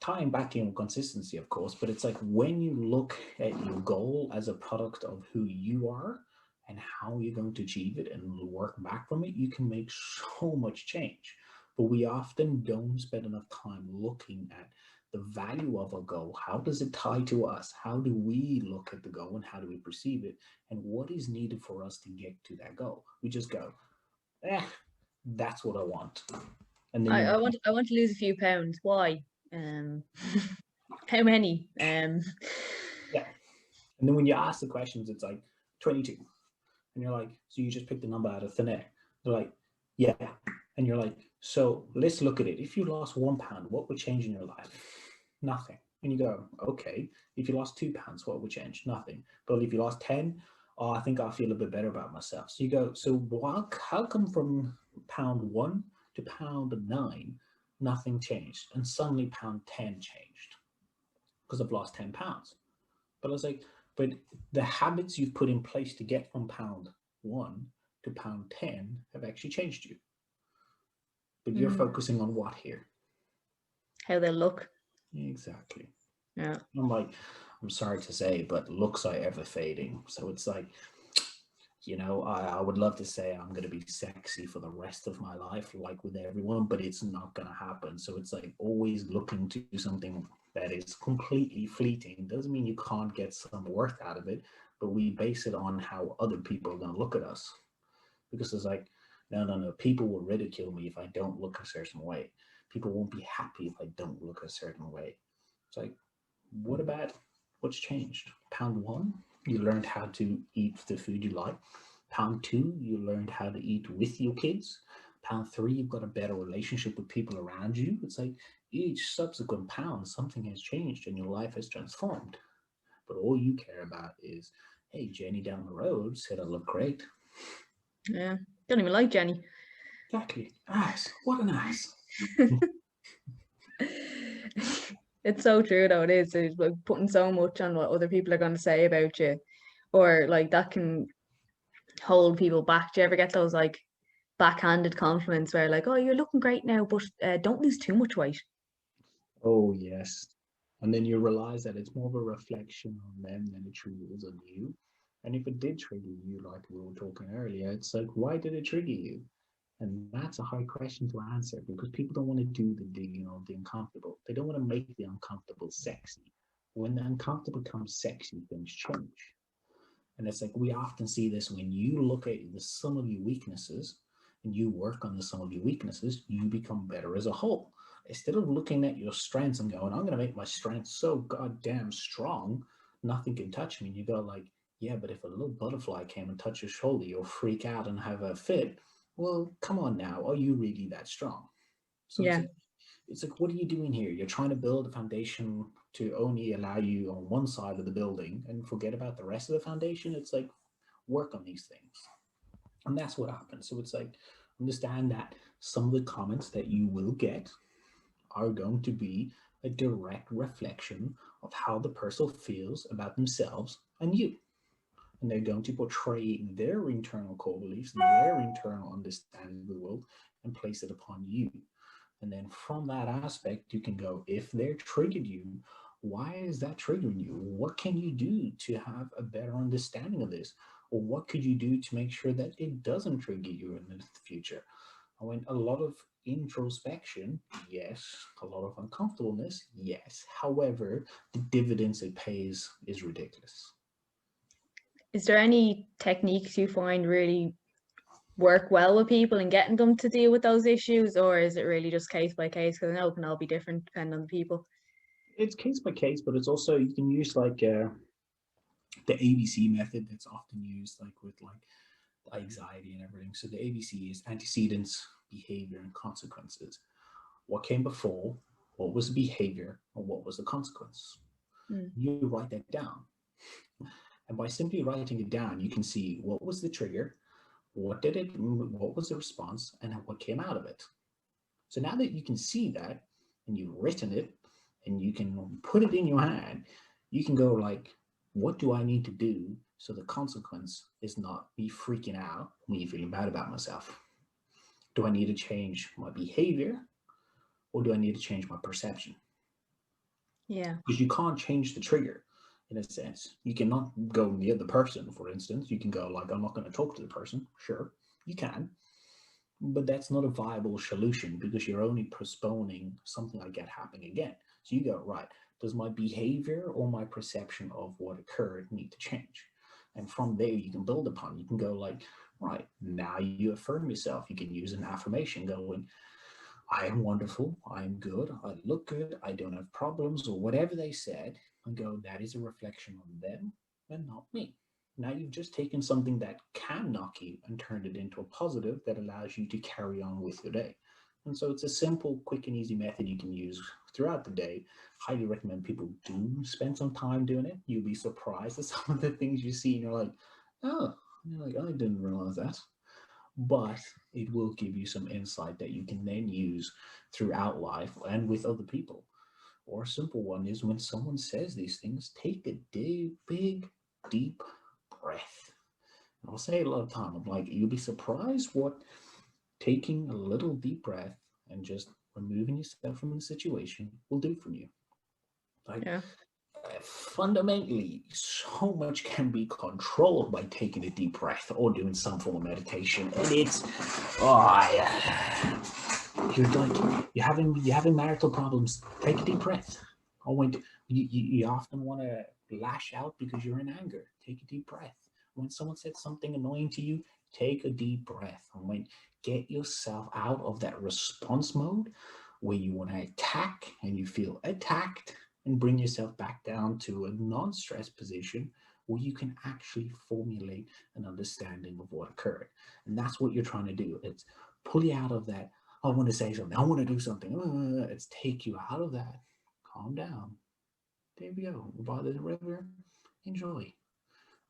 tying back in consistency, of course, but it's like when you look at your goal as a product of who you are and how you're going to achieve it and work back from it, you can make so much change. But we often don't spend enough time looking at the value of a goal. How does it tie to us? How do we look at the goal and how do we perceive it? And what is needed for us to get to that goal? We just go, eh, that's what I want. And then I you, want to lose a few pounds. Why? Um, how many? yeah. And then when you ask the questions, it's like 22. And you're like, so you just picked a number out of thin air. They're like, yeah. And you're like, so let's look at it. If you lost £1, what would change in your life? Nothing. And you go, okay. If you lost £2, what would change? Nothing. But if you lost 10, oh, I think I feel a bit better about myself. So you go, so how come from £1 to £9, nothing changed? And suddenly £10 changed because I've lost £10. But I was like, but the habits you've put in place to get from £1 to £10 have actually changed you. But you're focusing on what here? How they look. Exactly. Yeah. I'm like, I'm sorry to say, but looks are ever fading. So it's like, I would love to say I'm going to be sexy for the rest of my life, like with everyone, but it's not going to happen. So it's like always looking to do something that is completely fleeting. Doesn't mean you can't get some worth out of it, but we base it on how other people are going to look at us. Because it's like, no, people will ridicule me if I don't look a certain way. People won't be happy if I don't look a certain way. It's like, what about what's changed? £1, you learned how to eat the food you like. £2, you learned how to eat with your kids. £3, you've got a better relationship with people around you. It's like each subsequent pound, something has changed and your life has transformed. But all you care about is, hey, Jenny down the road said I look great. Yeah. Don't even like Jenny. Exactly. Ass. What an ass. It's so true though. It is. It's like putting so much on what other people are going to say about you, or like that can hold people back. Do you ever get those like backhanded compliments where like, "Oh, you're looking great now, but don't lose too much weight." Oh, yes. And then you realize that it's more of a reflection on them than it truly is on you. And if it did trigger you, like we were talking earlier, it's like, why did it trigger you? And that's a hard question to answer because people don't want to do the uncomfortable. They don't want to make the uncomfortable sexy. When the uncomfortable becomes sexy, things change. And it's like we often see this when you look at the sum of your weaknesses and you work on the sum of your weaknesses, you become better as a whole. Instead of looking at your strengths and going, I'm going to make my strengths so goddamn strong, nothing can touch me. And you go like, yeah, but if a little butterfly came and touched your shoulder, you'll freak out and have a fit. Well, come on now. Are you really that strong? So Yeah. it's like, what are you doing here? You're trying to build a foundation to only allow you on one side of the building and forget about the rest of the foundation. It's like, work on these things. And that's what happens. So it's like, understand that some of the comments that you will get are going to be a direct reflection of how the person feels about themselves and you. And they're going to portray their internal core beliefs, their internal understanding of the world, and place it upon you. And then from that aspect, you can go, if they're triggered you, why is that triggering you? What can you do to have a better understanding of this? Or what could you do to make sure that it doesn't trigger you in the future? I mean, a lot of introspection, yes. A lot of uncomfortableness, yes. However, the dividends it pays is ridiculous. Is there any techniques you find really work well with people and getting them to deal with those issues, or is it really just case by case? Because I know it can all be different depending on the people. it's case by case, but it's also, you can use like the ABC method that's often used like with like anxiety and everything. So the ABC is antecedents, behavior, and consequences. What came before, what was the behavior, and what was the consequence? You write that down. And by simply writing it down, you can see what was the trigger, what was the response, and what came out of it. So now that you can see that, and you've written it, and you can put it in your hand, you can go like, what do I need to do so the consequence is not me freaking out, me feeling bad about myself? Do I need to change my behavior, or do I need to change my perception? Yeah. Because you can't change the trigger in a sense. You cannot go near the person, for instance. You can go like, I'm not going to talk to the person. Sure, you can. But that's not a viable solution because you're only postponing something like that happening again. So you go, right, does my behavior or my perception of what occurred need to change? And from there, you can build upon. You can go like, right, now you affirm yourself. You can use an affirmation going, I am wonderful, I am good, I look good, I don't have problems, or whatever they said, and go, that is a reflection on them and not me. Now you've just taken something that can knock you and turned it into a positive that allows you to carry on with your day. And so it's a simple, quick, and easy method you can use throughout the day. Highly recommend people do spend some time doing it. You'll be surprised at some of the things you see, and you're like, oh, you're like, I didn't realize that. But it will give you some insight that you can then use throughout life and with other people. Or a simple one is when someone says these things, take a big, deep breath. And I'll say it a lot of time. I'm like, you'll be surprised what taking a little deep breath and just removing yourself from the situation will do for you. Like, Yeah. fundamentally, so much can be controlled by taking a deep breath or doing some form of meditation. And it's, oh, yeah. You're like, you're having marital problems. Take a deep breath. Or when you often want to lash out because you're in anger. Take a deep breath. When someone said something annoying to you, take a deep breath. And when get yourself out of that response mode where you want to attack and you feel attacked, and bring yourself back down to a non-stress position where you can actually formulate an understanding of what occurred. And that's what you're trying to do. It's pull you out of that, I want to say something, I want to do something. It's take you out of that. Calm down. There we go. By the river, enjoy.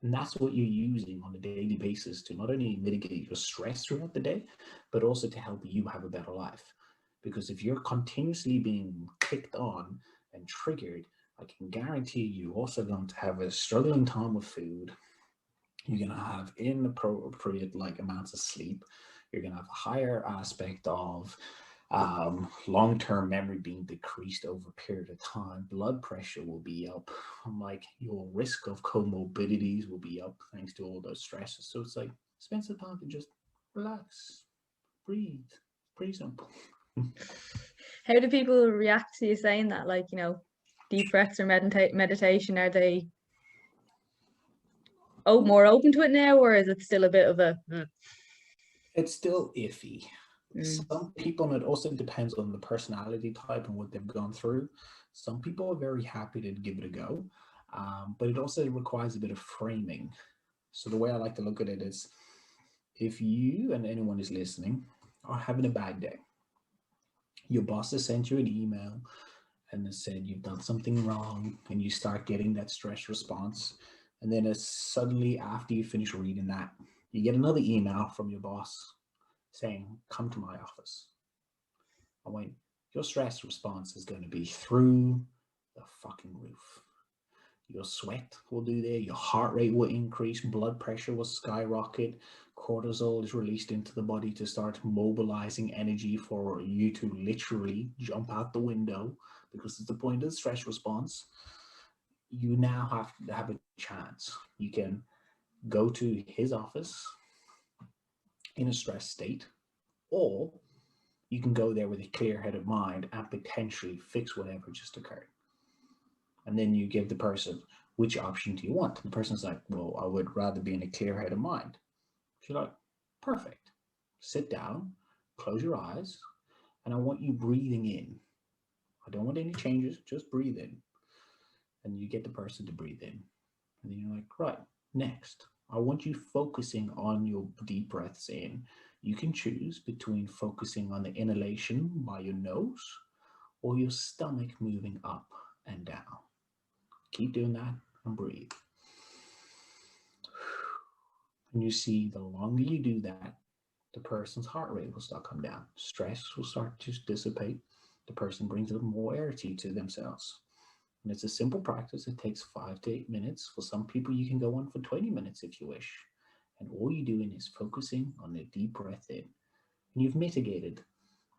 And that's what you're using on a daily basis to not only mitigate your stress throughout the day, but also to help you have a better life. Because if you're continuously being clicked on and triggered, I can guarantee you're also going to have a struggling time with food. You're going to have inappropriate like amounts of sleep. You're going to have a higher aspect of long-term memory being decreased over a period of time. Blood pressure will be up. Like your risk of comorbidities will be up thanks to all those stresses. So it's like spend some time to just relax, breathe. Pretty simple. How do people react to you saying that? Like, deep breaths or meditation, are they more open to it now, or is it still a bit of a It's still iffy. Some people, and it also depends on the personality type and what they've gone through. Some people are very happy to give it a go, but it also requires a bit of framing. So the way I like to look at it is, if you and anyone is listening are having a bad day, your boss has sent you an email and has said you've done something wrong, and you start getting that stress response, and then as suddenly after you finish reading that, you get another email from your boss saying, come to my office. I went, your stress response is going to be through the fucking roof. Your sweat will do there, your heart rate will increase, blood pressure will skyrocket, cortisol is released into the body to start mobilizing energy for you to literally jump out the window because it's the point of the stress response. You now have to have a chance. You can go to his office in a stress state, or you can go there with a clear-headed mind and potentially fix whatever just occurred. And then you give the person, which option do you want? And the person's like, well, I would rather be in a clear-headed mind. You're like, perfect. Sit down, close your eyes, and I want you breathing in. I don't want any changes, just breathe in. And you get the person to breathe in. And then you're like, right, next. I want you focusing on your deep breaths in. You can choose between focusing on the inhalation by your nose or your stomach moving up and down. Keep doing that and breathe. And you see, the longer you do that, the person's heart rate will start coming down. Stress will start to dissipate. The person brings a little more clarity to themselves. And it's a simple practice. It takes 5 to 8 minutes. For some people, you can go on for 20 minutes if you wish. And all you're doing is focusing on the deep breath in. And you've mitigated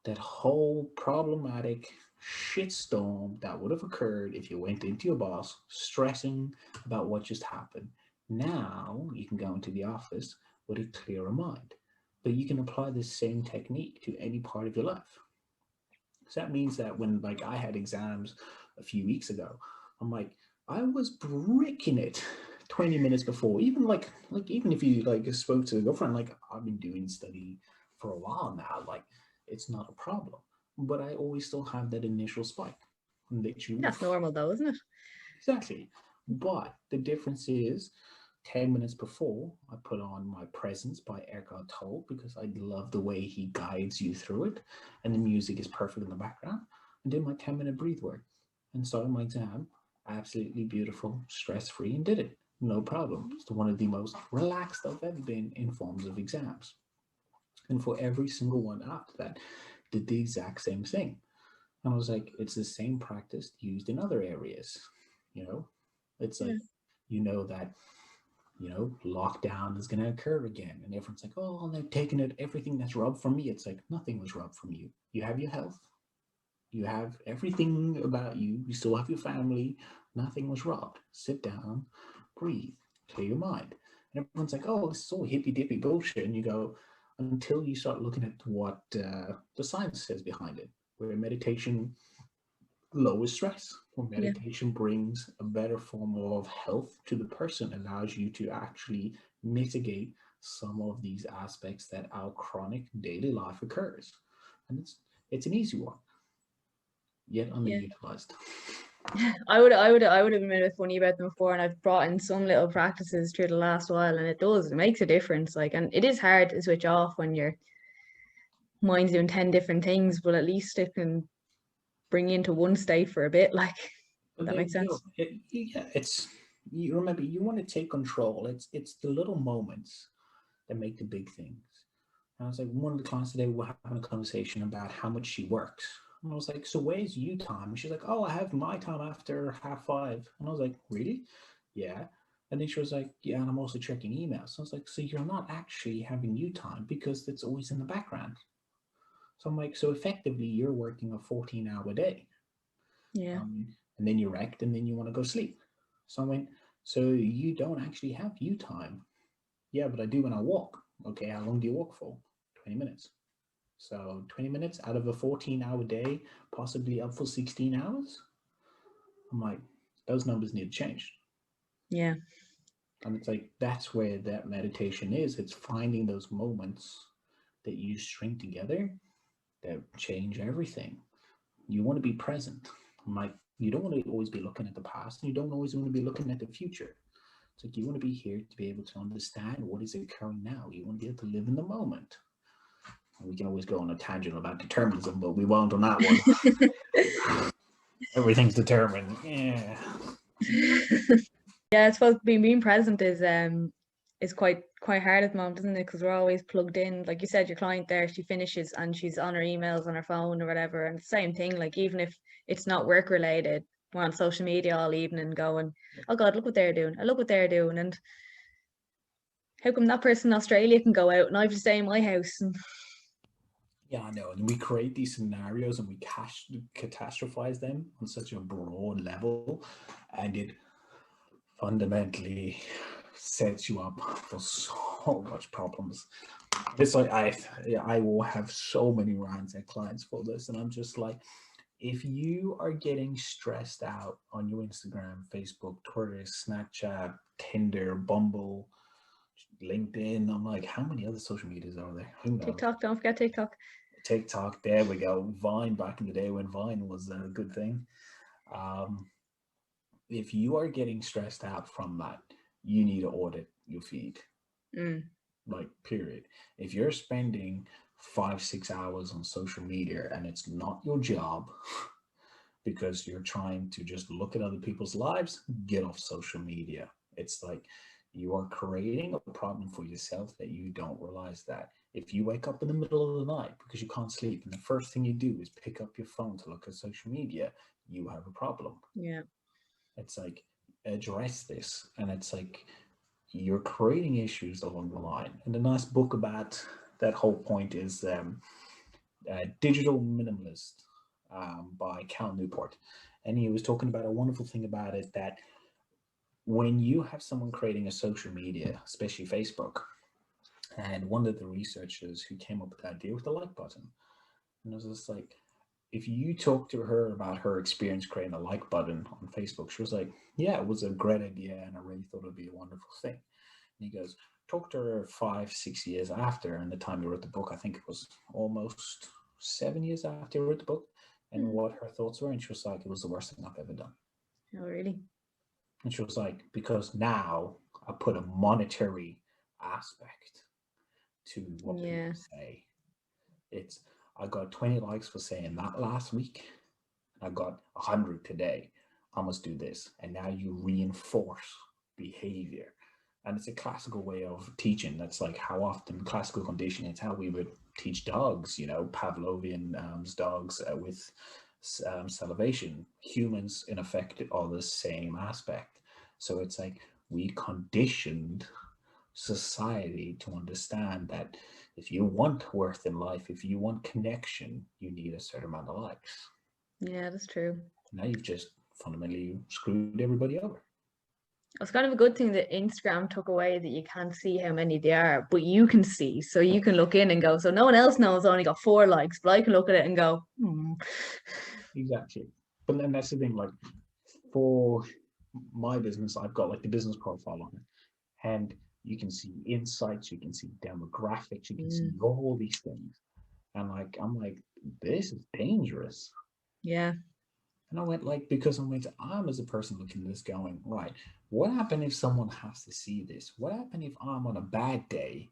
that whole problematic shitstorm that would have occurred if you went into your boss stressing about what just happened. Now you can go into the office with a clearer mind. But you can apply this same technique to any part of your life. So that means that when I had exams a few weeks ago, I was bricking it 20 minutes before. Even even if you spoke to a girlfriend, I've been doing study for a while now, it's not a problem. But I always still have that initial spike. That's normal though, isn't it? Exactly. But the difference is 10 minutes before, I put on My Presence by Eckhart Tolle because I love the way he guides you through it. And the music is perfect in the background. And did my 10-minute breathe work. And started my exam. Absolutely beautiful, stress-free, and did it. No problem. It's one of the most relaxed I've ever been in forms of exams. And for every single one after that, did the exact same thing. And I was like, it's the same practice used in other areas. It's like, that lockdown is going to occur again. And everyone's like, oh, they're taking it, everything that's robbed from me. It's like, nothing was robbed from you. You have your health. You have everything about you. You still have your family. Nothing was robbed. Sit down, breathe, clear your mind. And everyone's like, oh, this is all hippy-dippy bullshit. And you go, until you start looking at what the science says behind it, where meditation lowers stress, where meditation brings a better form of health to the person, allows you to actually mitigate some of these aspects that our chronic daily life occurs. And it's an easy one, yet underutilized. I would have been a bit funny about them before, and I've brought in some little practices through the last while, and it makes a difference. And it is hard to switch off when your mind's doing 10 different things, but at least it can bring you into one state for a bit. That makes sense. You remember, you want to take control. It's the little moments that make the big things. And I was like, one of the clients today, we were having a conversation about how much she works. And I was like, so where's you time? And she's like, oh, I have my time after 5:30. And I was like, really? Yeah. And then she was like, yeah, and I'm also checking emails. So I was like, so you're not actually having you time because it's always in the background. So I'm like, so effectively you're working a 14-hour day. Yeah. And then you're wrecked and then you want to go sleep. So I went, so you don't actually have you time. Yeah, but I do when I walk. Okay, how long do you walk for? 20 minutes. So 20 minutes out of a 14-hour day, possibly up for 16 hours. I'm like, those numbers need to change. Yeah. And it's like, that's where that meditation is. It's finding those moments that you string together that change everything. You want to be present. I'm like, you don't want to always be looking at the past, and you don't always want to be looking at the future. It's like, you want to be here to be able to understand what is occurring now. You want to be able to live in the moment. We can always go on a tangent about determinism, but we won't on that one. Everything's determined. Yeah. Yeah, I suppose being present is quite hard at the moment, isn't it? Because we're always plugged in. Like you said, your client there, she finishes and she's on her emails on her phone or whatever. And the same thing, even if it's not work related, we're on social media all evening going, oh God, look what they're doing. I look what they're doing. And how come that person in Australia can go out and I have to stay in my house? Yeah, I know. And we create these scenarios and we catastrophize them on such a broad level. And it fundamentally sets you up for so much problems. It's like I will have so many rants at clients for this, and I'm just like, if you are getting stressed out on your Instagram, Facebook, Twitter, Snapchat, Tinder, Bumble, LinkedIn, I'm like, how many other social medias are there? Who knows? TikTok, don't forget TikTok. TikTok, there we go. Vine, back in the day when Vine was a good thing. If you are getting stressed out from that, you need to audit your feed. Like, period. If you're spending 5-6 hours on social media and it's not your job because you're trying to just look at other people's lives, get off social media. It's like you are creating a problem for yourself that you don't realize. That if you wake up in the middle of the night because you can't sleep and the first thing you do is pick up your phone to look at social media, you have a problem. Yeah. It's like, address this. And it's like, you're creating issues along the line. And the nice book about that whole point is Digital Minimalist by Newport. And he was talking about a wonderful thing about it, that when you have someone creating a social media, especially Facebook, and one of the researchers who came up with the idea with the like button, and it was just like, if you talk to her about her experience creating a like button on Facebook, she was like, yeah, it was a great idea and I really thought it'd be a wonderful thing. And he goes, talk to her 5-6 years after, and the time he wrote the book, I think it was almost 7 years after he wrote the book, and what her thoughts were. And she was like, it was the worst thing I've ever done. Oh, really? And she was like, because now I put a monetary aspect to what people say. It's, I got 20 likes for saying that last week. I got 100 today. I must do this. And now you reinforce behavior. And it's a classical way of teaching. That's like how often classical conditioning, it's how we would teach dogs, Pavlovian dogs with salivation. Humans, in effect, are the same aspect. So it's like we conditioned society to understand that if you want worth in life, if you want connection, you need a certain amount of likes. Yeah, that's true. Now you've just fundamentally screwed everybody over. It's kind of a good thing that Instagram took away that you can't see how many they are, but you can see. So you can look in and go, so no one else knows I only got 4 likes, but I can look at it and go, Exactly. But then that's the thing, like for my business, I've got like the business profile on it. And you can see insights, you can see demographics, you can see all these things. And like, I'm like, this is dangerous. Yeah. And I went like, because I'm as a person looking at this going, right, what happened if someone has to see this? What happened if I'm on a bad day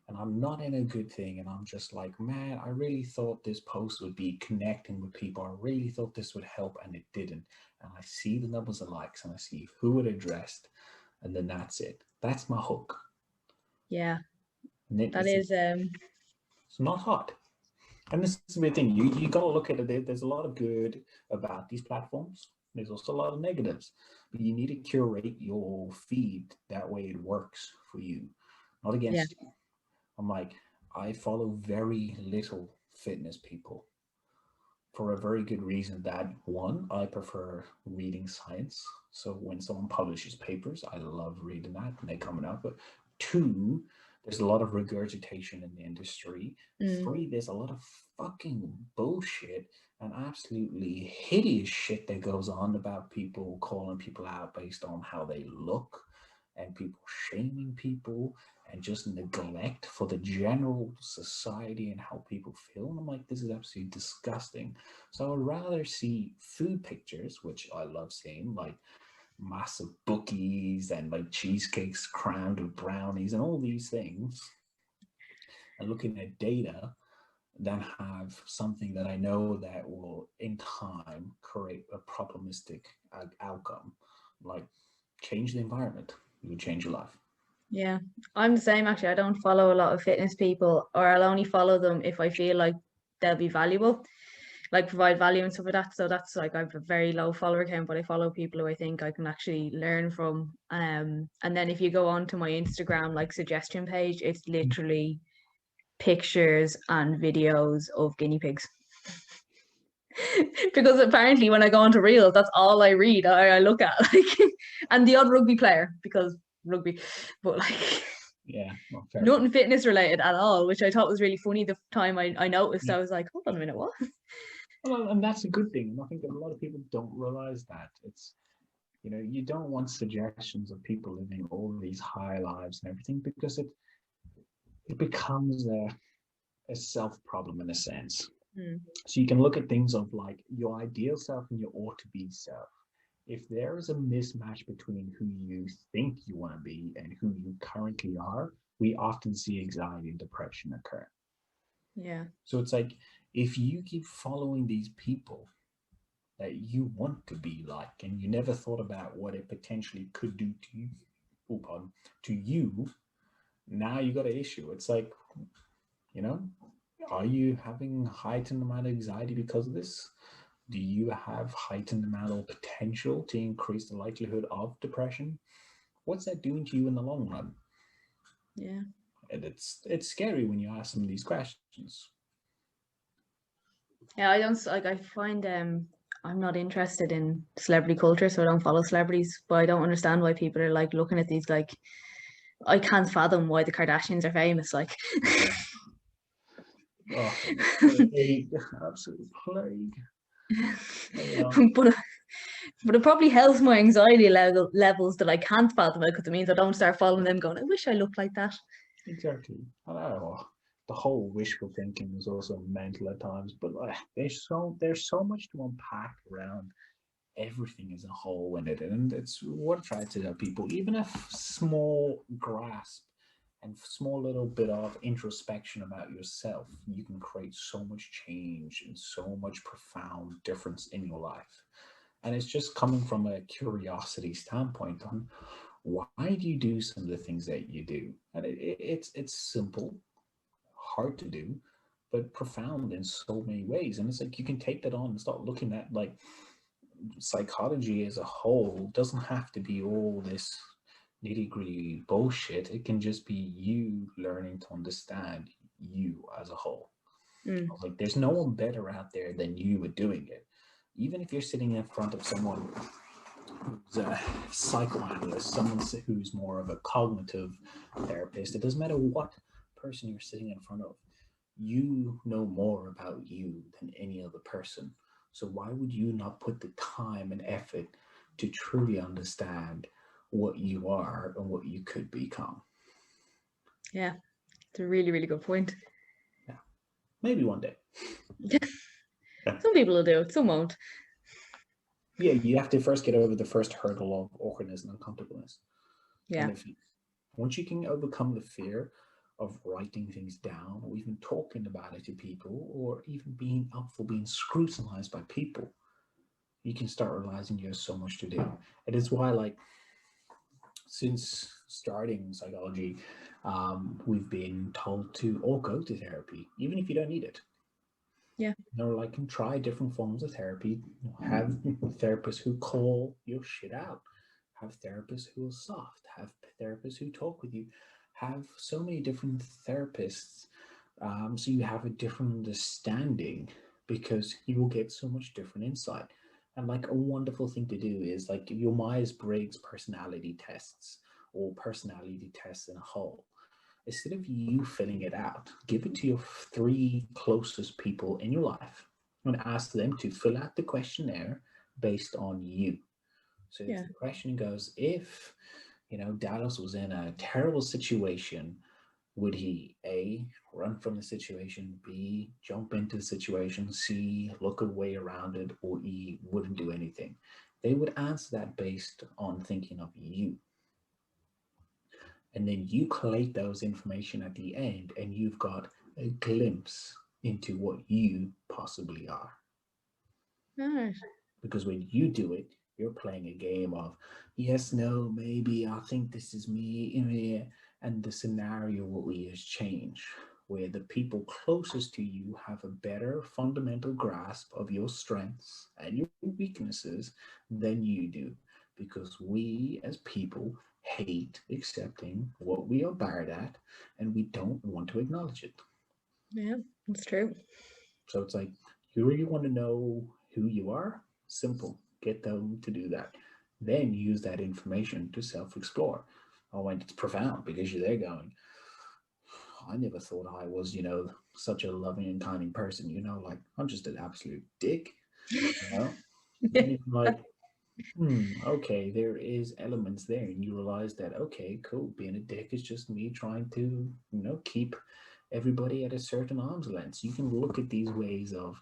and I'm not in a good thing and I'm just like, man, I really thought this post would be connecting with people. I really thought this would help and it didn't. And I see the numbers of likes and I see who it addressed, and then that's it. That's my hook. Yeah. That is it's not hot. And this is the thing, you got to look at it. There's a lot of good about these platforms. There's also a lot of negatives, but you need to curate your feed that way it works for you, not against you. I'm like, I follow very little fitness people for a very good reason. That one, I prefer reading science. So when someone publishes papers, I love reading that and they coming out. But 2, there's a lot of regurgitation in the industry. 3, there's a lot of fucking bullshit and absolutely hideous shit that goes on about people calling people out based on how they look, and people shaming people, and just neglect for the general society and how people feel. And I'm like, this is absolutely disgusting. So I'd rather see food pictures, which I love seeing, like massive bookies and like cheesecakes crowned with brownies and all these things, and looking at data, than have something that I know that will in time create a problematic outcome, like change the environment. You would change your life. Yeah, I'm the same actually. I don't follow a lot of fitness people, or I'll only follow them if I feel like they'll be valuable, like provide value and stuff like that. So that's like, I have a very low follower count, but I follow people who I think I can actually learn from. And then if you go on to my Instagram like suggestion page, it's literally pictures and videos of guinea pigs. Because apparently when I go onto Reels, that's all I read, I look at, like, and the odd rugby player, because rugby, but like, yeah, well, nothing fitness related at all, which I thought was really funny. The time I noticed, I was like, hold on a minute, what? Well, and that's a good thing. And I think a lot of people don't realize that. It's, you don't want suggestions of people living all these high lives and everything, because it becomes a self problem in a sense. Mm. So you can look at things of like your ideal self and your ought to be self. If there is a mismatch between who you think you want to be and who you currently are, we often see anxiety and depression occur. Yeah. So it's like if you keep following these people that you want to be like and you never thought about what it potentially could do to you, oh, pardon, to you, now you got an issue. It's like, you know, are you having heightened amount of anxiety because of this? Do you have heightened amount of potential to increase the likelihood of depression? What's that doing to you in the long run? Yeah. And it's scary when you ask them these questions. Yeah, I don't like. I find I'm not interested in celebrity culture, so I don't follow celebrities. But I don't understand why people are like looking at these. Like, I can't fathom why the Kardashians are famous. Like, Yeah. Oh, plague, absolute plague. You know, but but it probably helps my anxiety levels that I can't fathom it because it means I don't start following them. Going, I wish I looked like that. exactly. I know. The whole wishful thinking is also mental at times, but there's so much to unpack around everything as a whole in it, and it's what I try to tell people. Even a small grasp and small little bit of introspection about yourself, you can create so much change and so much profound difference in your life. And it's just coming from a curiosity standpoint on why do you do some of the things that you do, and it's simple, hard to do, but profound in so many ways. And it's like you can take that on and start looking at like psychology as a whole doesn't have to be all this nitty gritty bullshit. It can just be you learning to understand you as a whole. Mm. Like, there's no one better out there than you at doing it. Even if you're sitting in front of someone who's a psychoanalyst, someone who's more of a cognitive therapist, it doesn't matter what person you're sitting in front of. You know more about you than any other person. So why would you not put the time and effort to truly understand what you are and what you could become? Yeah, it's a really, really good point. Yeah, maybe one day. Some people will do it, some won't. Yeah, you have to first get over the first hurdle of awkwardness and uncomfortableness. And Yeah. if once you can overcome the fear of writing things down or even talking about it to people or even being up for being scrutinized by people, you can start realizing you have so much to do. It is why, like, since starting psychology, we've been told to all go to therapy, even if you don't need it. Yeah. You know, like, can try different forms of therapy. Have therapists who call your shit out. Have therapists who are soft. Have therapists who talk with you. Have so many different therapists, so you have a different understanding because you will get so much different insight. And like a wonderful thing to do is like your Myers-Briggs personality tests or personality tests in a whole. Instead of you filling it out, give it to your three closest people in your life and ask them to fill out the questionnaire based on you. So if Yeah. the question goes, if Dallas was in a terrible situation, would he A, run from the situation, B, jump into the situation, C, look a way around it, or E, wouldn't do anything? They would answer that based on thinking of you. And then you collate those information at the end and you've got a glimpse into what you possibly are. All right. Because when you do it, you're playing a game of yes, no, maybe, I think this is me, and the scenario will just change, where the people closest to you have a better fundamental grasp of your strengths and your weaknesses than you do. Because we as people hate accepting what we are bad at and we don't want to acknowledge it. Yeah, that's true. So it's like, you really want to know who you are? Simple. Get them to do that. Then use that information to self explore. Oh, and it's profound because you're there going, I never thought I was, such a loving and kind person, like I'm just an absolute dick, you know? And it's like, okay, there is elements there. And you realize that, okay, cool, being a dick is just me trying to, keep everybody at a certain arm's length. You can look at these ways of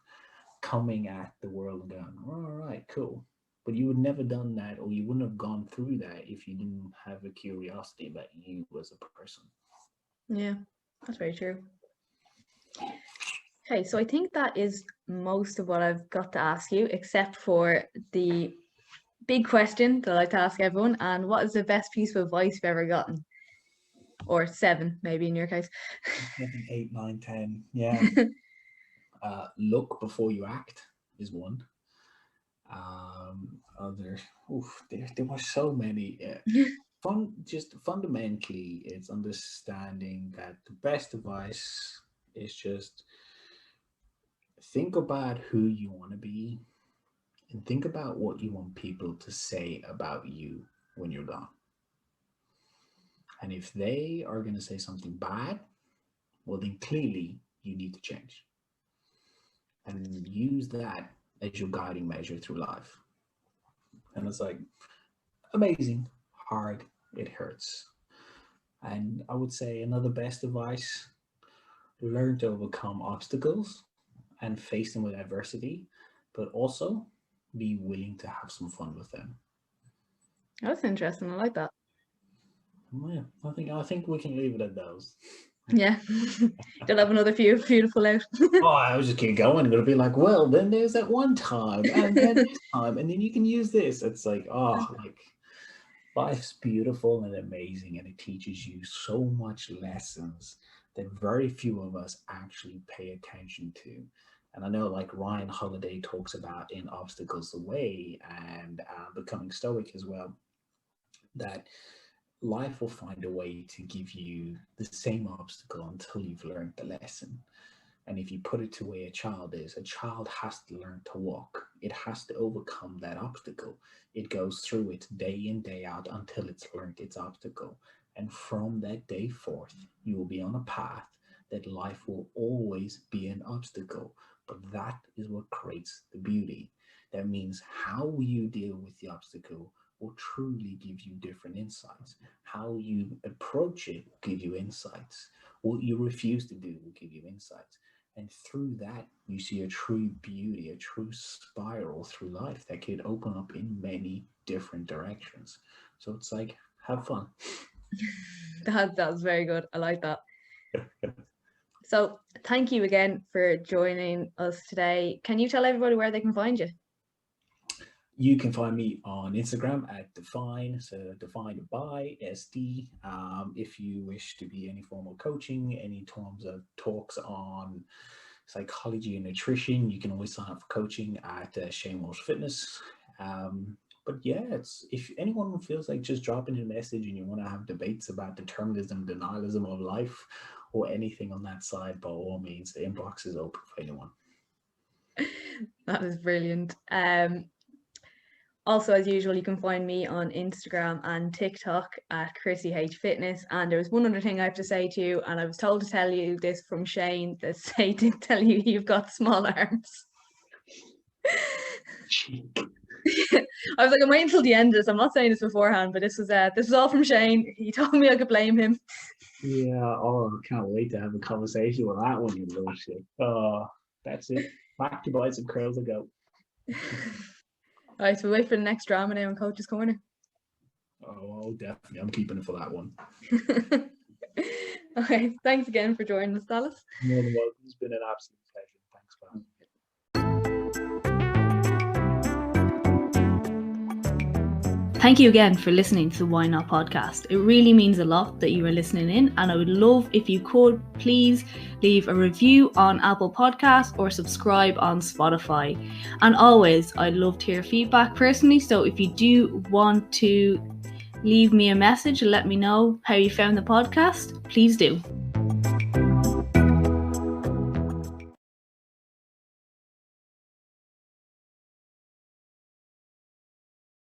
coming at the world and going, all right, cool. But you would never done that, or you wouldn't have gone through that if you didn't have a curiosity about you as a person. Yeah, that's very true. Okay, so I think that is most of what I've got to ask you, except for the big question that I like to ask everyone. And what is the best piece of advice you've ever gotten? Or 7, maybe in your case. 7, 8, 9, 10. Yeah. Look before you act is one. There were so many. Just fundamentally, it's understanding that the best advice is just think about who you want to be and think about what you want people to say about you when you're gone. And if they are going to say something bad, well, then clearly you need to change. And use that as your guiding measure through life. And it's like, amazing, hard, it hurts. And I would say another best advice, learn to overcome obstacles and face them with adversity, but also be willing to have some fun with them. That's interesting. I like that. Yeah, I think we can leave it at those. Yeah. Don't have another few beautiful out. I was just keep going. It'll be like, well, then there's that one time, and then this time, and then you can use this. It's like, like life's beautiful and amazing, and it teaches you so much lessons that very few of us actually pay attention to. And I know, like Ryan Holiday talks about in Obstacles Away and Becoming Stoic as well, that life will find a way to give you the same obstacle until you've learned the lesson. And if you put it to the way a child is, a child has to learn to walk. It has to overcome that obstacle. It goes through it day in, day out until it's learned its obstacle. And from that day forth, you will be on a path that life will always be an obstacle. But that is what creates the beauty. That means how you deal with the obstacle will truly give you different insights. How you approach it will give you insights. What you refuse to do will give you insights. And through that, you see a true beauty, a true spiral through life that could open up in many different directions. So it's like, have fun. That was very good. I like that. So thank you again for joining us today. Can you tell everybody where they can find you? You can find me on Instagram at Define, so defined by SD. If you wish to be any form of coaching, any terms of talks on psychology and nutrition, you can always sign up for coaching at Shane Walsh Fitness. But yeah, if anyone feels like just dropping a message and you want to have debates about determinism, denialism of life, or anything on that side, by all means, the inbox is open for anyone. That is brilliant. Also, as usual, you can find me on Instagram and TikTok at chirssyhfit. And there was one other thing I have to say to you, and I was told to tell you this from Shane, that say to tell you you've got small arms. I was like, I'm waiting until the end of this. I'm not saying this beforehand, but this was all from Shane. He told me I could blame him. Yeah, I can't wait to have a conversation with that one, you little shit. That's it. Back to bites and curls and go. All right, so we wait for the next drama now in Coach's Corner. Oh, definitely. I'm keeping it for that one. Okay, thanks again for joining us, Dallas. More than welcome. It's been an absolute pleasure. Thanks for having me. Thank you again for listening to the Why Not podcast. It really means a lot that you are listening in, and I would love if you could please leave a review on Apple Podcasts or subscribe on Spotify. And always, I'd love to hear feedback personally, so if you do want to leave me a message and let me know how you found the podcast, please do.